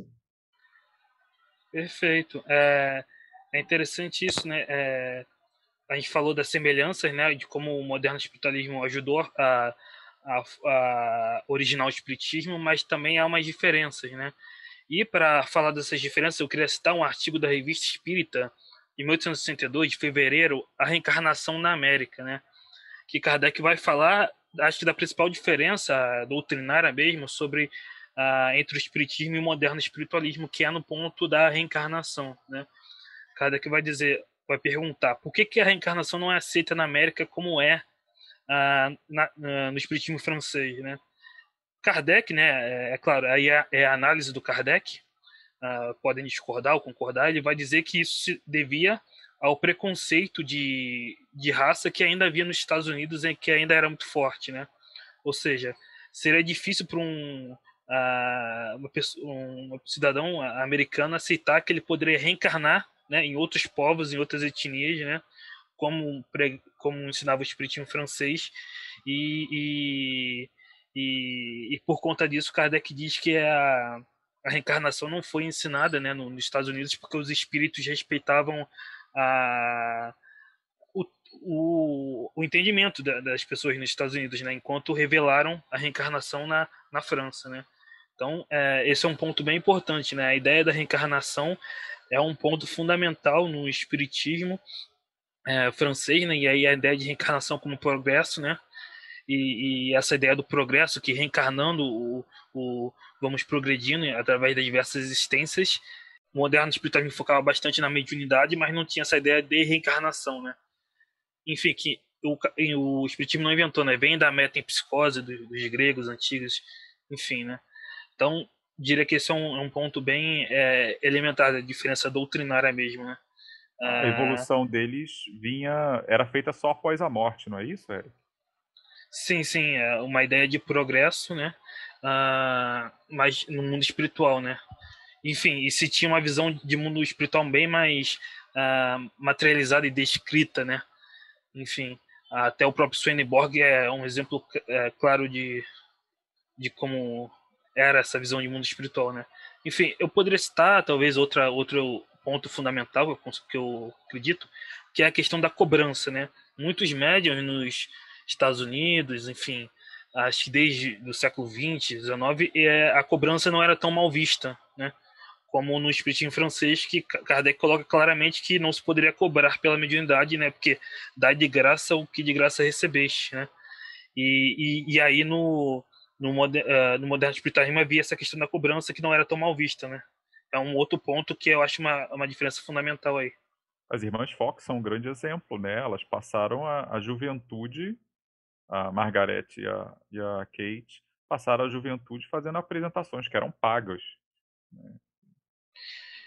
Perfeito. É interessante isso, né? A gente falou das semelhanças, né? De como o moderno espiritualismo ajudou a originar o espiritismo, mas também há umas diferenças, né? E para falar dessas diferenças, eu queria citar um artigo da Revista Espírita, de 1862, de fevereiro, A Reencarnação na América, né? Que Kardec vai falar, acho que da principal diferença doutrinária mesmo, sobre entre o espiritismo e o moderno espiritualismo, que é no ponto da reencarnação, né? Kardec vai perguntar por que a reencarnação não é aceita na América como é no espiritismo francês, né? Kardec, né, claro, aí é a análise do Kardec, podem discordar ou concordar, ele vai dizer que isso se devia ao preconceito de raça que ainda havia nos Estados Unidos, que ainda era muito forte, né? Ou seja, seria difícil para um cidadão americano aceitar que ele poderia reencarnar, né, em outros povos, em outras etnias, né? Como ensinava o espiritismo francês, e por conta disso, Kardec diz que a reencarnação não foi ensinada, né, nos Estados Unidos, porque os espíritos respeitavam o entendimento das pessoas nos Estados Unidos, né, enquanto revelaram a reencarnação na França, né. Então, esse é um ponto bem importante, né? A ideia da reencarnação é um ponto fundamental no espiritismo francês, né? E aí a ideia de reencarnação como progresso, né? E essa ideia do progresso, que reencarnando vamos progredindo através das diversas existências. O moderno espiritualismo focava bastante na mediunidade, mas não tinha essa ideia de reencarnação, né? Enfim, que o espiritismo não inventou, né? Vem da metempsicose dos gregos antigos, enfim, né? Então, diria que esse é um ponto bem elementar da diferença doutrinária mesmo, né? A evolução deles era feita só após a morte, não é isso, Eric? Sim, sim, é uma ideia de progresso, né? Mas no mundo espiritual, né? Enfim, e se tinha uma visão de mundo espiritual bem mais materializada e descrita, né? Enfim, até o próprio Swedenborg é um exemplo claro de como era essa visão de mundo espiritual, né? Enfim, eu poderia citar talvez outro ponto fundamental que eu acredito, que é a questão da cobrança, né? Muitos médiums nos Estados Unidos, enfim, acho que desde o século XX, XIX, a cobrança não era tão mal vista, né? Como no espiritismo francês, que Kardec coloca claramente que não se poderia cobrar pela mediunidade, né? Porque dá de graça o que de graça recebeste, né? E aí no moderno espiritualismo havia essa questão da cobrança que não era tão mal vista, né? É um outro ponto que eu acho uma diferença fundamental aí. As irmãs Fox são um grande exemplo, né? Elas passaram a juventude, a Margaret e a Kate, passaram a juventude fazendo apresentações que eram pagas.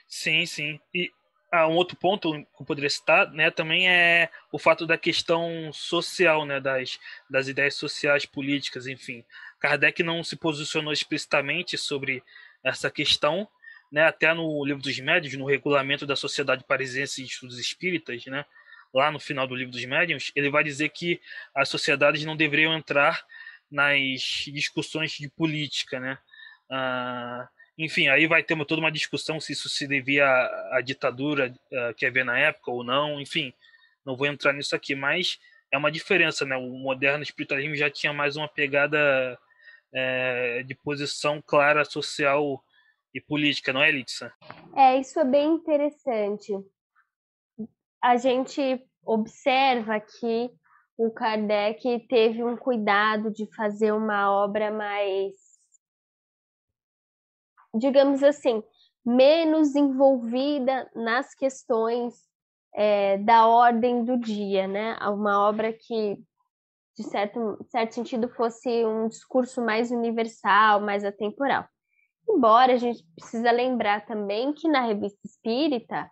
Sim, sim. E um outro ponto que eu poderia citar, né, também é o fato da questão social, né, das ideias sociais, políticas, enfim. Kardec não se posicionou explicitamente sobre essa questão, né, até no Livro dos Médiuns, no Regulamento da Sociedade Parisiense de Estudos Espíritas, né, lá no final do Livro dos Médiuns, ele vai dizer que as sociedades não deveriam entrar nas discussões de política, né. Enfim, aí vai ter toda uma discussão se isso se devia à ditadura que havia na época ou não. Enfim, não vou entrar nisso aqui, mas é uma diferença, né? O moderno espiritualismo já tinha mais uma pegada de posição clara social e política, não é, Litsa? Isso é bem interessante. A gente observa que o Kardec teve um cuidado de fazer uma obra mais, digamos assim, menos envolvida nas questões da ordem do dia, né? Uma obra que, de certo sentido, fosse um discurso mais universal, mais atemporal. Embora a gente precisa lembrar também que na Revista Espírita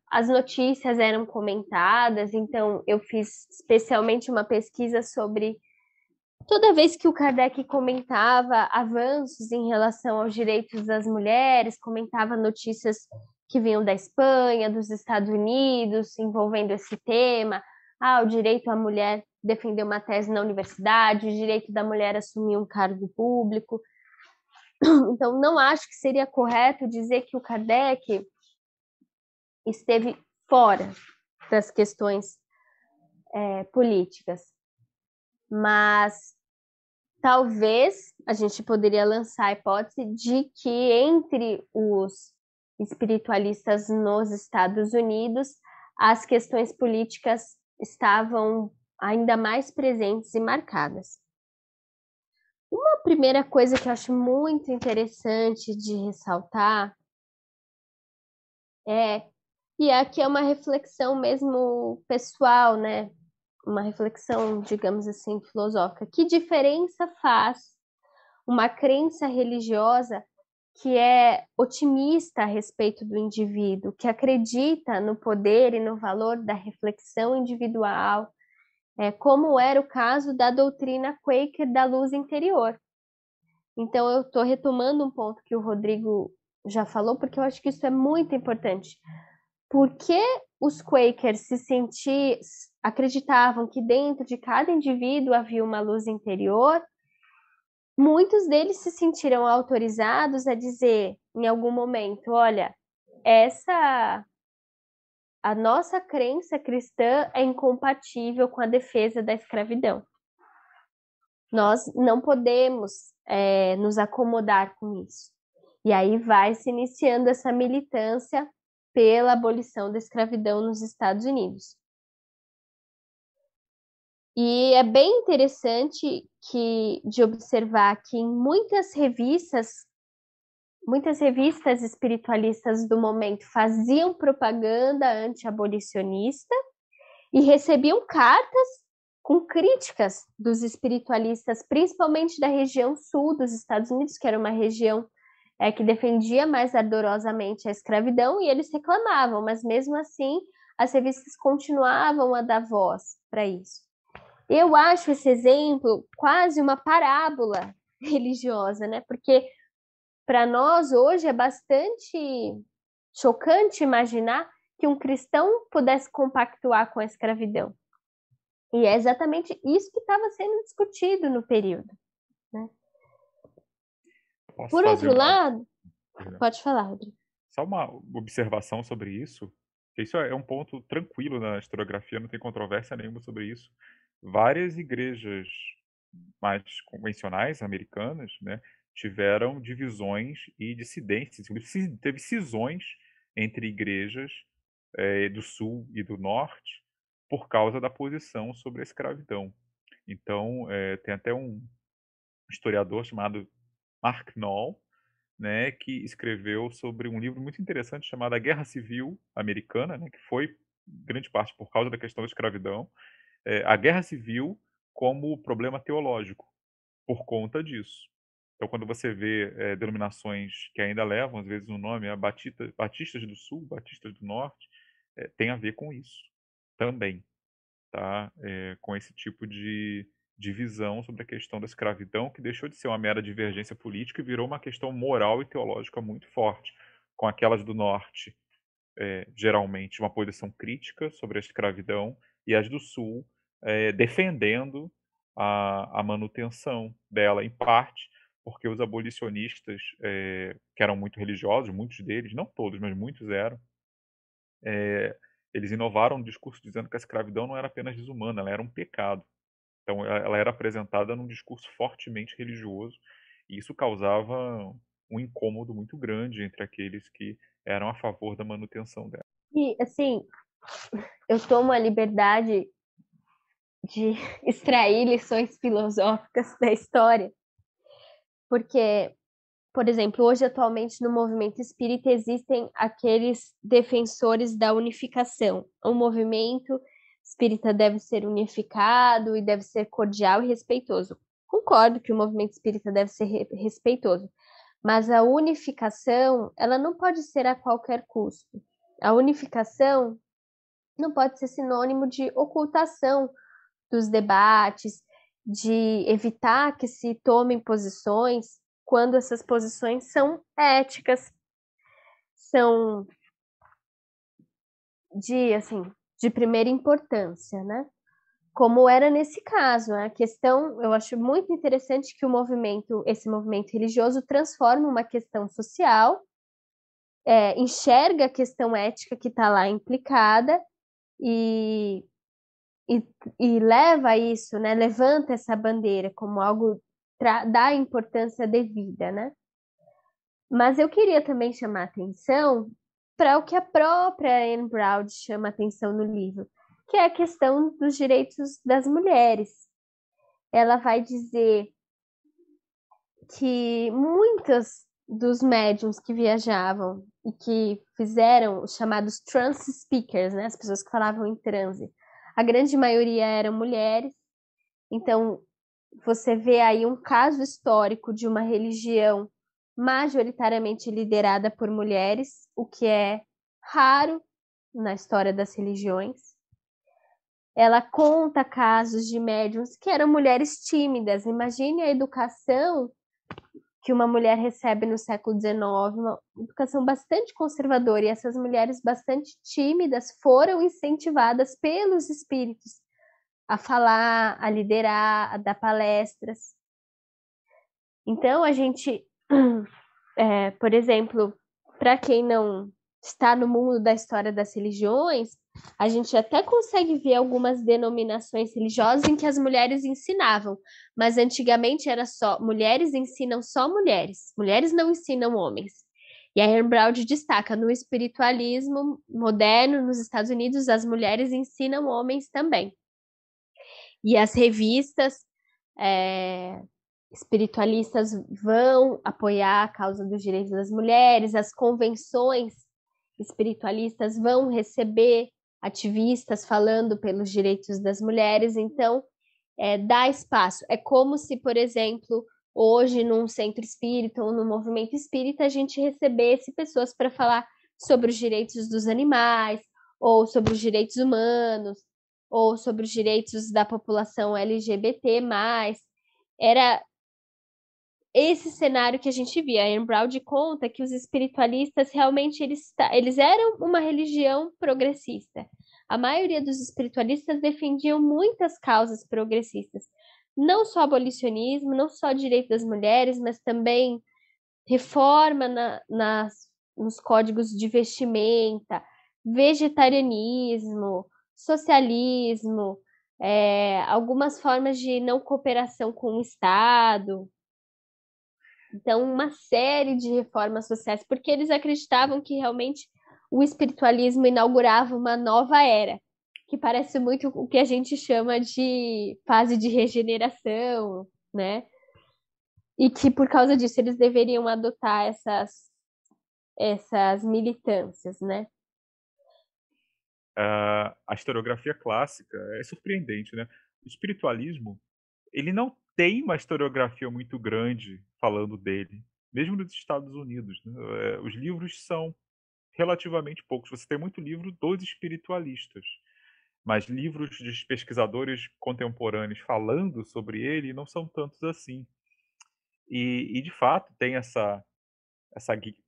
as notícias eram comentadas, então eu fiz especialmente uma pesquisa sobre toda vez que o Kardec comentava avanços em relação aos direitos das mulheres, comentava notícias que vinham da Espanha, dos Estados Unidos, envolvendo esse tema. O direito à mulher defender uma tese na universidade, o direito da mulher assumir um cargo público. Então, não acho que seria correto dizer que o Kardec esteve fora das questões políticas. Mas talvez a gente poderia lançar a hipótese de que entre os espiritualistas nos Estados Unidos, as questões políticas estavam ainda mais presentes e marcadas. Uma primeira coisa que eu acho muito interessante de ressaltar e aqui é uma reflexão mesmo pessoal, né? Uma reflexão, digamos assim, filosófica. Que diferença faz uma crença religiosa que é otimista a respeito do indivíduo, que acredita no poder e no valor da reflexão individual, como era o caso da doutrina Quaker da luz interior. Então, eu estou retomando um ponto que o Rodrigo já falou, porque eu acho que isso é muito importante. Porque os Quakers acreditavam que dentro de cada indivíduo havia uma luz interior, muitos deles se sentiram autorizados a dizer em algum momento, olha, a nossa crença cristã é incompatível com a defesa da escravidão. Nós não podemos nos acomodar com isso. E aí vai se iniciando essa militância pela abolição da escravidão nos Estados Unidos. E é bem interessante de observar que em muitas revistas espiritualistas do momento faziam propaganda anti-abolicionista e recebiam cartas com críticas dos espiritualistas, principalmente da região sul dos Estados Unidos, que era uma região que defendia mais ardorosamente a escravidão, e eles reclamavam, mas mesmo assim as revistas continuavam a dar voz para isso. Eu acho esse exemplo quase uma parábola religiosa, né? Porque para nós hoje é bastante chocante imaginar que um cristão pudesse compactuar com a escravidão. E é exatamente isso que estava sendo discutido no período, né? Por outro lado, pode falar, Rodrigo. Só uma observação sobre isso. Isso é um ponto tranquilo na historiografia, não tem controvérsia nenhuma sobre isso. Várias igrejas mais convencionais americanas, né, tiveram divisões e dissidências, teve cisões entre igrejas do sul e do norte por causa da posição sobre a escravidão. Então, tem até um historiador chamado Mark Knoll, né, que escreveu sobre um livro muito interessante chamado A Guerra Civil Americana, né, que foi grande parte por causa da questão da escravidão, a Guerra Civil como problema teológico, por conta disso. Então, quando você vê denominações que ainda levam, às vezes, o nome Batistas do Sul, Batistas do Norte, tem a ver com isso também, tá? Com esse tipo de divisão sobre a questão da escravidão, que deixou de ser uma mera divergência política e virou uma questão moral e teológica muito forte, com aquelas do Norte, geralmente, uma posição crítica sobre a escravidão, e as do Sul defendendo a manutenção dela, em parte porque os abolicionistas, que eram muito religiosos, muitos deles, não todos, mas muitos eram, eles inovaram no discurso dizendo que a escravidão não era apenas desumana, ela era um pecado. Então, ela era apresentada num discurso fortemente religioso, e isso causava um incômodo muito grande entre aqueles que eram a favor da manutenção dela. E, assim, eu tomo a liberdade de extrair lições filosóficas da história, porque, por exemplo, hoje, atualmente, no movimento espírita, existem aqueles defensores da unificação. O movimento espírita deve ser unificado e deve ser cordial e respeitoso. Concordo que o movimento espírita deve ser respeitoso, mas a unificação, ela não pode ser a qualquer custo. A unificação não pode ser sinônimo de ocultação dos debates, de evitar que se tomem posições quando essas posições são éticas, são de primeira importância, né? Como era nesse caso, a questão, eu acho muito interessante que esse movimento religioso transforma uma questão social, enxerga a questão ética que está lá implicada e leva isso, né? Levanta essa bandeira como algo da importância devida, né? Mas eu queria também chamar atenção para o que a própria Anne Brown chama atenção no livro, que é a questão dos direitos das mulheres. Ela vai dizer que muitos dos médiums que viajavam e que fizeram os chamados trance speakers, né, as pessoas que falavam em transe, a grande maioria eram mulheres. Então, você vê aí um caso histórico de uma religião majoritariamente liderada por mulheres, o que é raro na história das religiões. Ela conta casos de médiuns que eram mulheres tímidas. Imagine a educação que uma mulher recebe no século XIX, uma educação bastante conservadora, e essas mulheres bastante tímidas foram incentivadas pelos espíritos a falar, a liderar, a dar palestras. Então, a gente, por exemplo, para quem não está no mundo da história das religiões, A gente até consegue ver algumas denominações religiosas em que as mulheres ensinavam, mas antigamente era só mulheres ensinam só mulheres, mulheres não ensinam homens. E a Anne Brown destaca no espiritualismo moderno nos Estados Unidos, as mulheres ensinam homens também. E as revistas é, espiritualistas vão apoiar a causa dos direitos das mulheres, as convenções espiritualistas vão receber ativistas falando pelos direitos das mulheres, então dá espaço. É como se, por exemplo, hoje num centro espírita ou no movimento espírita, a gente recebesse pessoas para falar sobre os direitos dos animais, ou sobre os direitos humanos, ou sobre os direitos da população LGBT+. Era esse cenário que a gente via. A Anne Brown conta que os espiritualistas realmente eles eram uma religião progressista. A maioria dos espiritualistas defendiam muitas causas progressistas, não só abolicionismo, não só direito das mulheres, mas também reforma nos códigos de vestimenta, vegetarianismo, socialismo, algumas formas de não cooperação com o Estado. Então, uma série de reformas sociais, porque eles acreditavam que realmente o espiritualismo inaugurava uma nova era, que parece muito o que a gente chama de fase de regeneração, né? E que por causa disso eles deveriam adotar essas militâncias, né? A historiografia clássica é surpreendente, né? O espiritualismo, ele não tem uma historiografia muito grande falando dele, mesmo nos Estados Unidos, né? Os livros são relativamente poucos. Você tem muito livro dos espiritualistas, mas livros de pesquisadores contemporâneos falando sobre ele não são tantos assim. E de fato, tem essa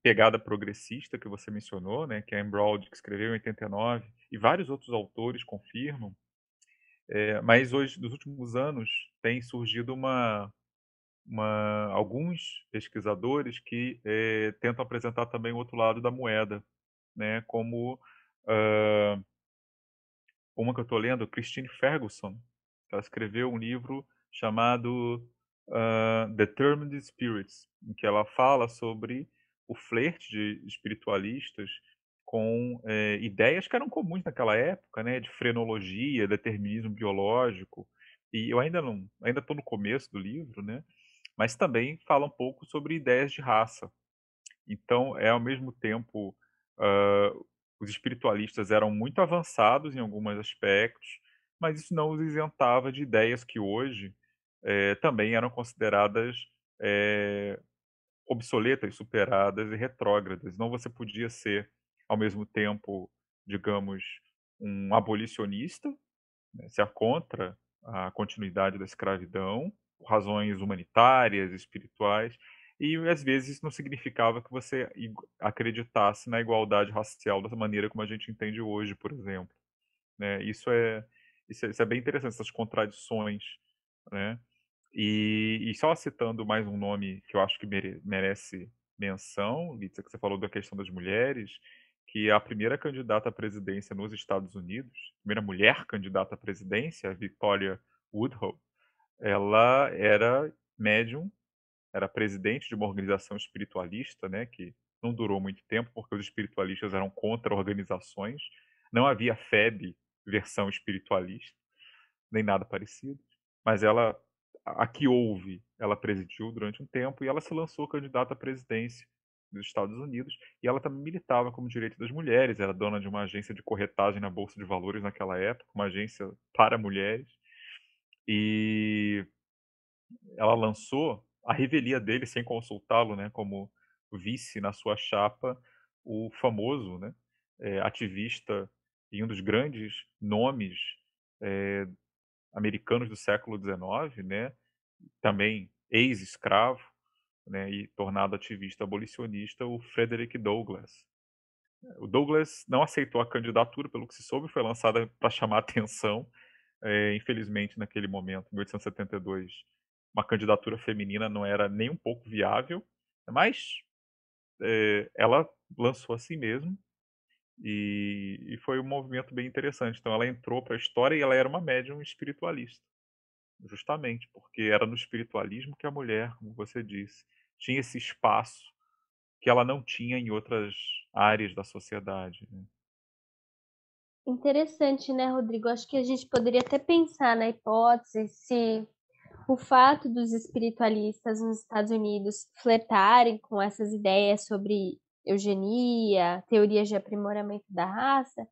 pegada progressista que você mencionou, né, que é a Anne Broad, que escreveu em 89, e vários outros autores confirmam. Mas hoje, nos últimos anos, tem surgido alguns pesquisadores que tentam apresentar também o outro lado da moeda, né, como uma que eu estou lendo, Christine Ferguson. Ela escreveu um livro chamado Determined Spirits, em que ela fala sobre o flerte de espiritualistas com ideias que eram comuns naquela época, né, de frenologia, determinismo biológico. E eu ainda estou no começo do livro, né, mas também fala um pouco sobre ideias de raça. Então, ao mesmo tempo, hã, os espiritualistas eram muito avançados em alguns aspectos, mas isso não os isentava de ideias que hoje, também eram consideradas, eh, obsoletas, superadas e retrógradas. Não, você podia ser, ao mesmo tempo, digamos, um abolicionista, né, ser contra a continuidade da escravidão, por razões humanitárias, espirituais, e às vezes isso não significava que você acreditasse na igualdade racial da maneira como a gente entende hoje, por exemplo, né? Isso é bem interessante, essas contradições, né? E só citando mais um nome que eu acho que merece menção, Lídia, que você falou da questão das mulheres, que a primeira candidata à presidência nos Estados Unidos, a primeira mulher candidata à presidência, a Victoria Woodhull, ela era médium, era presidente de uma organização espiritualista, né, que não durou muito tempo porque os espiritualistas eram contra organizações, não havia FEB versão espiritualista, nem nada parecido, mas a que houve, ela presidiu durante um tempo e ela se lançou candidata à presidência dos Estados Unidos, e ela também militava como direito das mulheres, era dona de uma agência de corretagem na Bolsa de Valores naquela época, uma agência para mulheres, e ela lançou a revelia dele sem consultá-lo, né, como vice na sua chapa, o famoso, né, ativista e um dos grandes nomes eh, americanos do século XIX, né, também ex-escravo, né, e tornado ativista abolicionista, o Frederick Douglass. O Douglass não aceitou a candidatura, pelo que se soube, foi lançada para chamar atenção. Infelizmente, naquele momento, em 1872, uma candidatura feminina não era nem um pouco viável, mas ela lançou assim mesmo. E foi um movimento bem interessante. Então ela entrou para a história e ela era uma médium espiritualista, justamente porque era no espiritualismo que a mulher, como você disse, tinha esse espaço que ela não tinha em outras áreas da sociedade, né? Interessante, né, Rodrigo? Acho que a gente poderia até pensar na hipótese se o fato dos espiritualistas nos Estados Unidos flertarem com essas ideias sobre eugenia, teorias de aprimoramento da raça,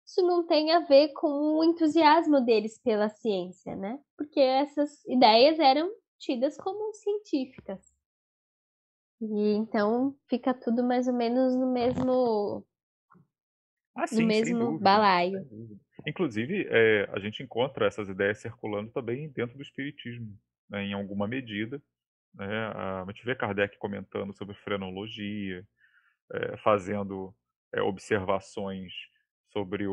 isso não tem a ver com o entusiasmo deles pela ciência, né? Porque essas ideias eram tidas como científicas. E então fica tudo mais ou menos Ah, no sim, sem mesmo dúvida, balaio. sem dúvida. Inclusive, a gente encontra essas ideias circulando também dentro do espiritismo, né, em alguma medida, né? A gente vê Kardec comentando sobre frenologia, fazendo observações sobre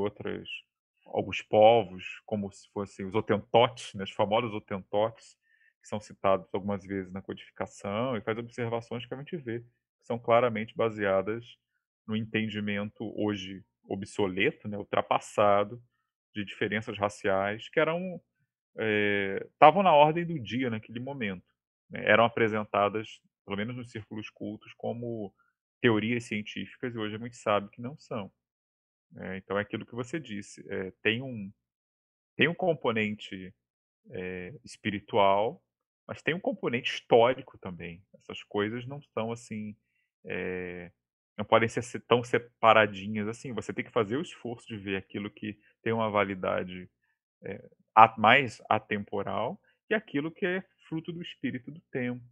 alguns povos, como se fossem os Hotentotes, né, os famosos Hotentotes, que são citados algumas vezes na codificação, e faz observações que a gente vê, que são claramente baseadas no entendimento hoje obsoleto, né, ultrapassado, de diferenças raciais, que estavam na ordem do dia naquele momento, né? Eram apresentadas, pelo menos nos círculos cultos, como teorias científicas e hoje a gente sabe que não são, né? Então é aquilo que você disse, tem um componente espiritual, mas tem um componente histórico também. Essas coisas não são assim, é, não podem ser tão separadinhas assim. Você tem que fazer o esforço de ver aquilo que tem uma validade mais atemporal e aquilo que é fruto do espírito do tempo.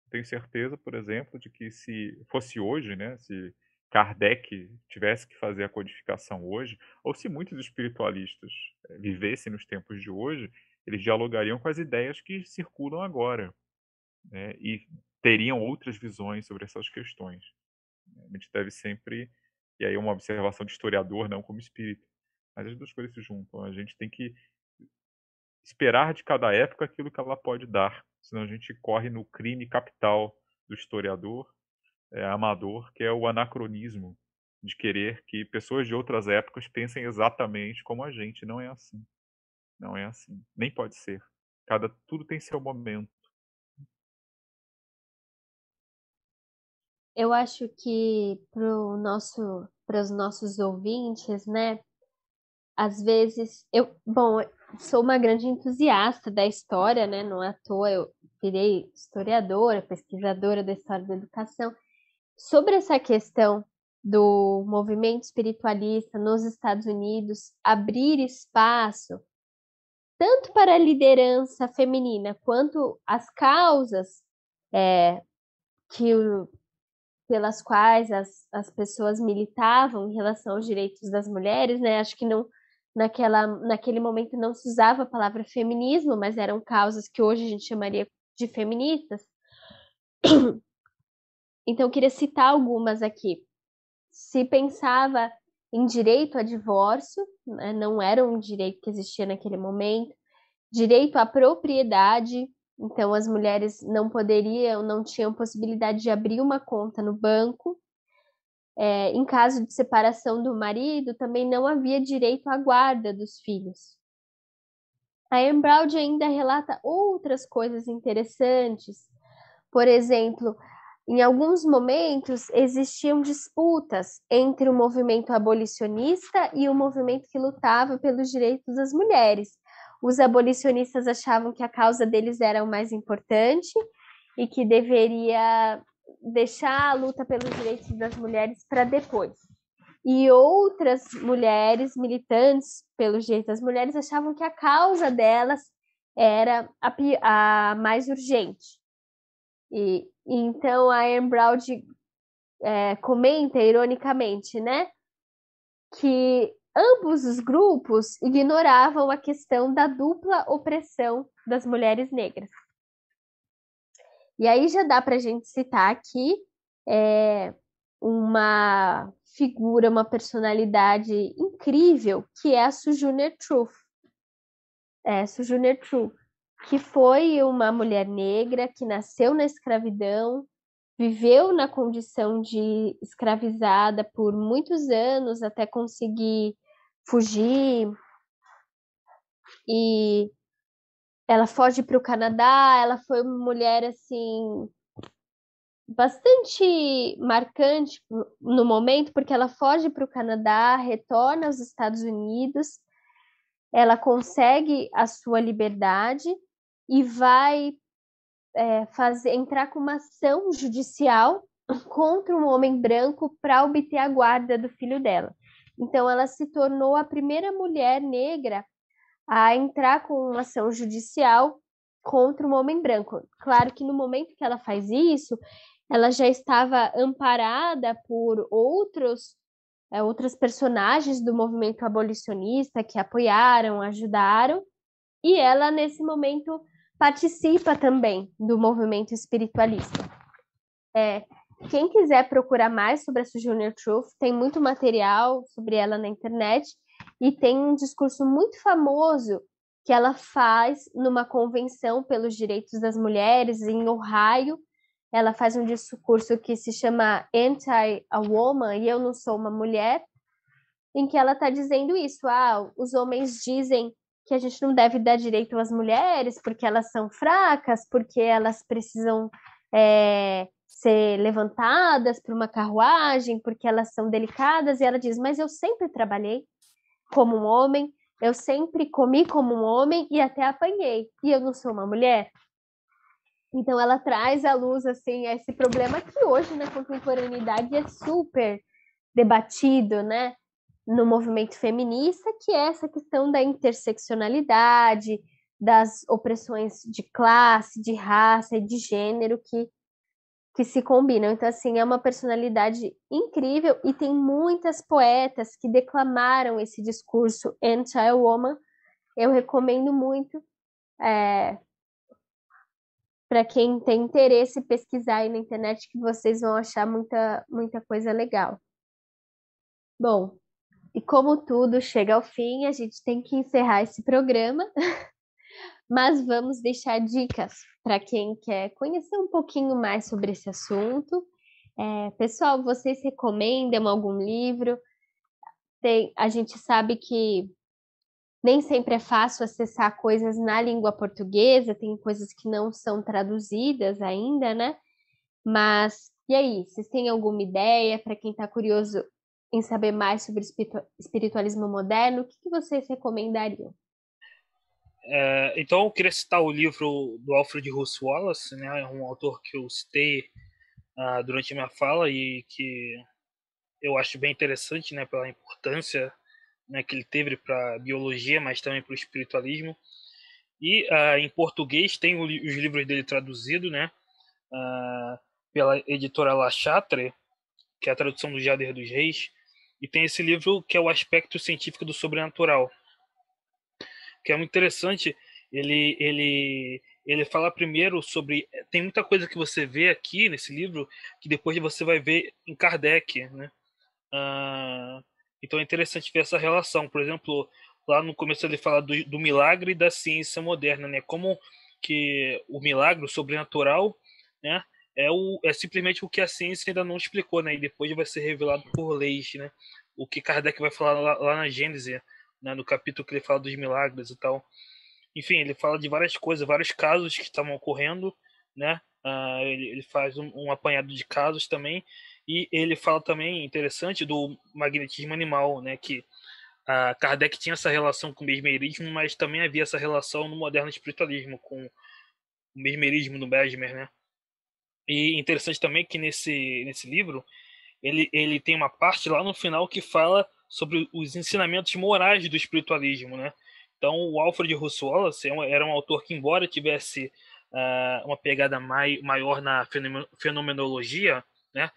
Tenho certeza, por exemplo, de que se fosse hoje, né, se Kardec tivesse que fazer a codificação hoje, ou se muitos espiritualistas vivessem nos tempos de hoje, eles dialogariam com as ideias que circulam agora, né, e teriam outras visões sobre essas questões. A gente deve sempre, e aí uma observação de historiador, não como espírito, mas as duas coisas se juntam. A gente tem que esperar de cada época aquilo que ela pode dar, senão a gente corre no crime capital do historiador amador, que é o anacronismo, de querer que pessoas de outras épocas pensem exatamente como a gente. Não é assim. Não é assim. Nem pode ser. Tudo tem seu momento. Eu acho que para os nossos ouvintes, né? Às vezes, bom, eu sou uma grande entusiasta da história, né? Não é à toa eu virei historiadora, pesquisadora da história da educação. Sobre essa questão do movimento espiritualista nos Estados Unidos abrir espaço tanto para a liderança feminina quanto as causas é, que pelas quais as pessoas militavam em relação aos direitos das mulheres, né? Acho que não naquele momento não se usava a palavra feminismo, mas eram causas que hoje a gente chamaria de feministas. Então, eu queria citar algumas aqui. Se pensava em direito a divórcio, né? Não era um direito que existia naquele momento, direito à propriedade, então as mulheres não tinham possibilidade de abrir uma conta no banco. Em caso de separação do marido, também não havia direito à guarda dos filhos. A Embraud ainda relata outras coisas interessantes. Por exemplo, em alguns momentos existiam disputas entre o movimento abolicionista e o movimento que lutava pelos direitos das mulheres. Os abolicionistas achavam que a causa deles era o mais importante e que deveria deixar a luta pelos direitos das mulheres para depois. E outras mulheres militantes pelos direitos das mulheres achavam que a causa delas era a mais urgente. E então a Anne Brown comenta ironicamente, né, que ambos os grupos ignoravam a questão da dupla opressão das mulheres negras. E aí já dá para a gente citar aqui uma figura, uma personalidade incrível, que é a Sojourner Truth. Sojourner Truth, que foi uma mulher negra que nasceu na escravidão, viveu na condição de escravizada por muitos anos até conseguir fugir, e ela foge para o Canadá. Ela foi uma mulher assim bastante marcante no momento, porque ela foge para o Canadá, retorna aos Estados Unidos, ela consegue a sua liberdade e vai entrar com uma ação judicial contra um homem branco para obter a guarda do filho dela. Então, ela se tornou a primeira mulher negra a entrar com uma ação judicial contra um homem branco. Claro que no momento que ela faz isso, ela já estava amparada por outras personagens do movimento abolicionista que apoiaram, ajudaram, e ela, nesse momento, participa também do movimento espiritualista. Quem quiser procurar mais sobre a Sojourner Truth, tem muito material sobre ela na internet, e tem um discurso muito famoso que ela faz numa convenção pelos direitos das mulheres em Ohio. Ela faz um discurso que se chama Anti-a-Woman, e eu não sou uma mulher, em que ela está dizendo isso. Os homens dizem que a gente não deve dar direito às mulheres porque elas são fracas, porque elas precisam ser levantadas por uma carruagem, porque elas são delicadas. E ela diz, mas eu sempre trabalhei como um homem, eu sempre comi como um homem e até apanhei, e eu não sou uma mulher. Então ela traz à luz assim esse problema que hoje na contemporaneidade é super debatido, né, no movimento feminista, que é essa questão da interseccionalidade, das opressões de classe, de raça e de gênero que se combinam. Então, assim, é uma personalidade incrível, e tem muitas poetas que declamaram esse discurso anti-woman. Eu recomendo muito para quem tem interesse pesquisar aí na internet, que vocês vão achar muita, muita coisa legal. Bom, e como tudo chega ao fim, a gente tem que encerrar esse programa, mas vamos deixar dicas para quem quer conhecer um pouquinho mais sobre esse assunto. Pessoal, vocês recomendam algum livro? A gente sabe que nem sempre é fácil acessar coisas na língua portuguesa, tem coisas que não são traduzidas ainda, né? Mas, e aí, vocês têm alguma ideia para quem está curioso em saber mais sobre espiritualismo moderno? O que vocês recomendariam? Então, eu queria citar o livro do Alfred Russel Wallace, né, um autor que eu citei durante a minha fala e que eu acho bem interessante, né, pela importância, né, que ele teve para a biologia, mas também para o espiritualismo. E em português tem os livros dele traduzidos, né, pela editora La Chatre, que é a tradução do Jader dos Reis, e tem esse livro que é o Aspecto Científico do Sobrenatural, que é muito interessante. Ele fala primeiro sobre... Tem muita coisa que você vê aqui nesse livro que depois você vai ver em Kardec, né? Então é interessante ver essa relação. Por exemplo, lá no começo ele fala do milagre da ciência moderna, né? Como que o milagre, o sobrenatural, né? É simplesmente o que a ciência ainda não explicou, né? E depois vai ser revelado por leis, né? O que Kardec vai falar lá na Gênese, né? No capítulo que ele fala dos milagres e tal. Enfim, ele fala de várias coisas, vários casos que estavam ocorrendo, né? Ele faz um apanhado de casos também, e ele fala também, interessante, do magnetismo animal, né? Que Kardec tinha essa relação com o mesmerismo, mas também havia essa relação no moderno espiritualismo com o mesmerismo do Mesmer, né? E interessante também que nesse livro ele tem uma parte lá no final que fala sobre os ensinamentos morais do espiritualismo, né? Então, o Alfred Russel Wallace era um autor que, embora tivesse uma pegada maior na fenomenologia, né?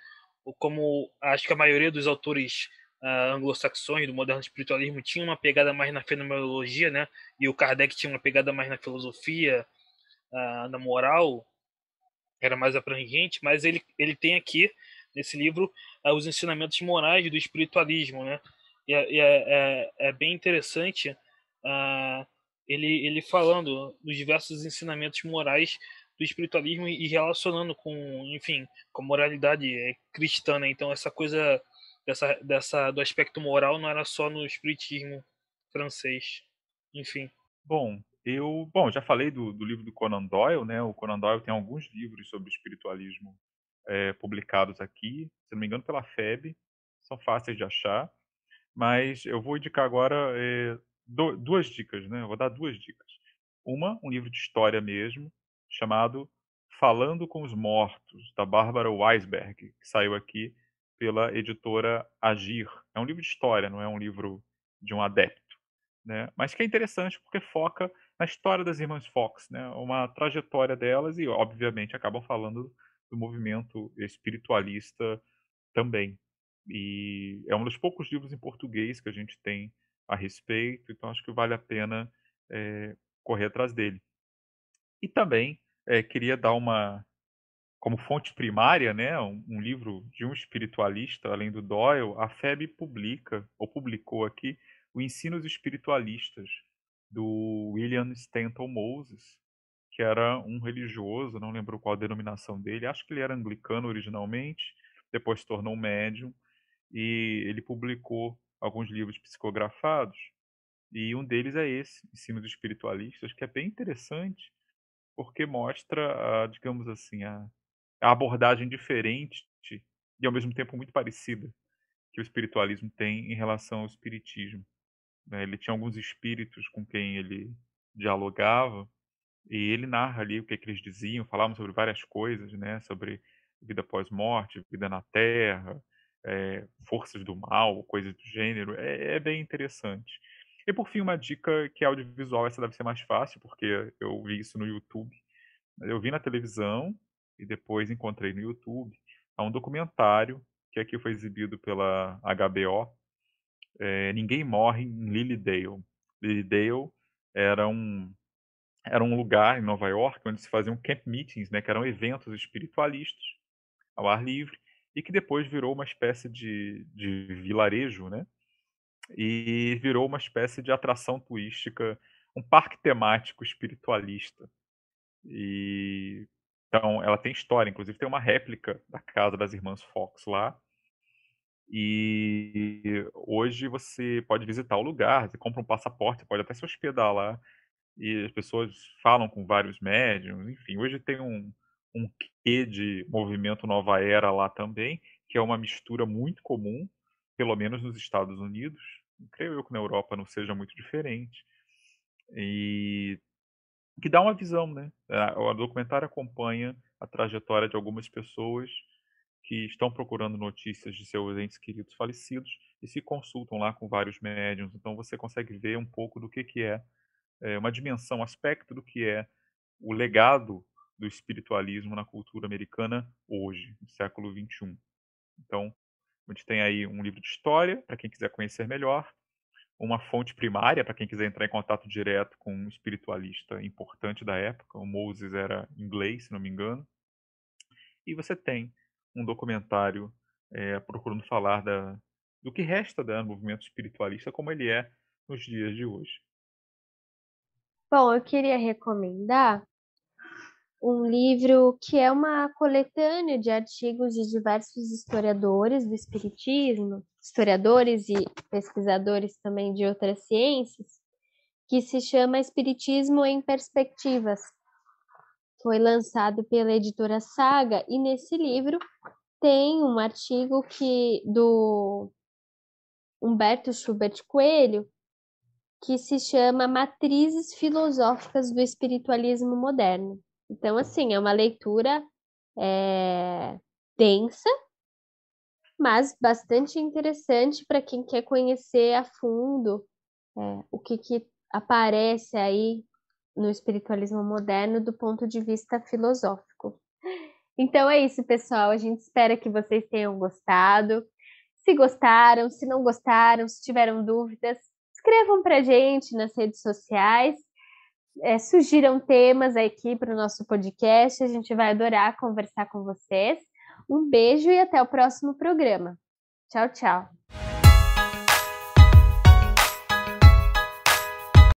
Como acho que a maioria dos autores anglo-saxões do moderno espiritualismo tinha uma pegada mais na fenomenologia, né? E o Kardec tinha uma pegada mais na filosofia, na moral, era mais abrangente, mas ele tem aqui, nesse livro, os ensinamentos morais do espiritualismo, né? É bem interessante ele falando dos diversos ensinamentos morais do espiritualismo e relacionando com, enfim, com a moralidade cristã, né? Então essa coisa do aspecto moral não era só no espiritismo francês, enfim. Bom, já falei do livro do Conan Doyle, né? O Conan Doyle tem alguns livros sobre espiritualismo publicados aqui, se não me engano pela FEB, são fáceis de achar, mas eu vou indicar agora duas dicas, né? Eu vou dar duas dicas. Um livro de história mesmo, chamado Falando com os Mortos, da Bárbara Weisberg, que saiu aqui pela editora Agir. É um livro de história, não é um livro de um adepto, né? Mas que é interessante porque foca na história das irmãs Fox, né? Uma trajetória delas e, obviamente, acabam falando do movimento espiritualista também. E é um dos poucos livros em português que a gente tem a respeito, então acho que vale a pena correr atrás dele. E também queria dar como fonte primária, né, um livro de um espiritualista, além do Doyle, a FEB publicou aqui, o Ensinos Espiritualistas, do William Stanton Moses, que era um religioso, não lembro qual a denominação dele, acho que ele era anglicano originalmente, depois se tornou médium, e ele publicou alguns livros psicografados, e um deles é esse, Ensinos Espiritualistas, que é bem interessante, porque mostra, digamos assim, a abordagem diferente e ao mesmo tempo muito parecida que o espiritualismo tem em relação ao espiritismo, né? Ele tinha alguns espíritos com quem ele dialogava e ele narra ali o que eles diziam, falavam sobre várias coisas, né? Sobre vida pós-morte, vida na Terra, forças do mal, coisas do gênero. É bem interessante. E por fim, uma dica que é audiovisual, essa deve ser mais fácil, porque eu vi isso no YouTube. Eu vi na televisão e depois encontrei no YouTube. Há um documentário que aqui foi exibido pela HBO. Ninguém Morre em Lilydale. Lilydale era um lugar em Nova York onde se faziam camp meetings, né, que eram eventos espiritualistas ao ar livre e que depois virou uma espécie de vilarejo, né? E virou uma espécie de atração turística, um parque temático espiritualista. E então ela tem história, inclusive tem uma réplica da casa das irmãs Fox lá. E hoje você pode visitar o lugar, você compra um passaporte, pode até se hospedar lá. E as pessoas falam com vários médiums, enfim. Hoje tem um quê de movimento nova era lá também, que é uma mistura muito comum, pelo menos nos Estados Unidos. Creio eu que na Europa não seja muito diferente. E que dá uma visão, né? O documentário acompanha a trajetória de algumas pessoas que estão procurando notícias de seus entes queridos falecidos e se consultam lá com vários médiums. Então você consegue ver um pouco do que é uma dimensão, um aspecto do que é o legado do espiritualismo na cultura americana hoje, no século XXI. Então, a gente tem aí um livro de história, para quem quiser conhecer melhor, uma fonte primária, para quem quiser entrar em contato direto com um espiritualista importante da época, o Moses era inglês, se não me engano, e você tem um documentário procurando falar do que resta do movimento espiritualista como ele é nos dias de hoje. Bom, eu queria recomendar um livro que é uma coletânea de artigos de diversos historiadores do espiritismo, historiadores e pesquisadores também de outras ciências, que se chama Espiritismo em Perspectivas. Foi lançado pela editora Saga e nesse livro tem um artigo do Humberto Schubert Coelho, que se chama Matrizes Filosóficas do Espiritualismo Moderno. Então, assim, é uma leitura densa, mas bastante interessante para quem quer conhecer a fundo o que aparece aí no espiritualismo moderno do ponto de vista filosófico. Então é isso, pessoal. A gente espera que vocês tenham gostado. Se gostaram, se não gostaram, se tiveram dúvidas, escrevam para a gente nas redes sociais. Sugiram temas aqui para o nosso podcast. A gente vai adorar conversar com vocês. Um beijo e até o próximo programa. Tchau, tchau.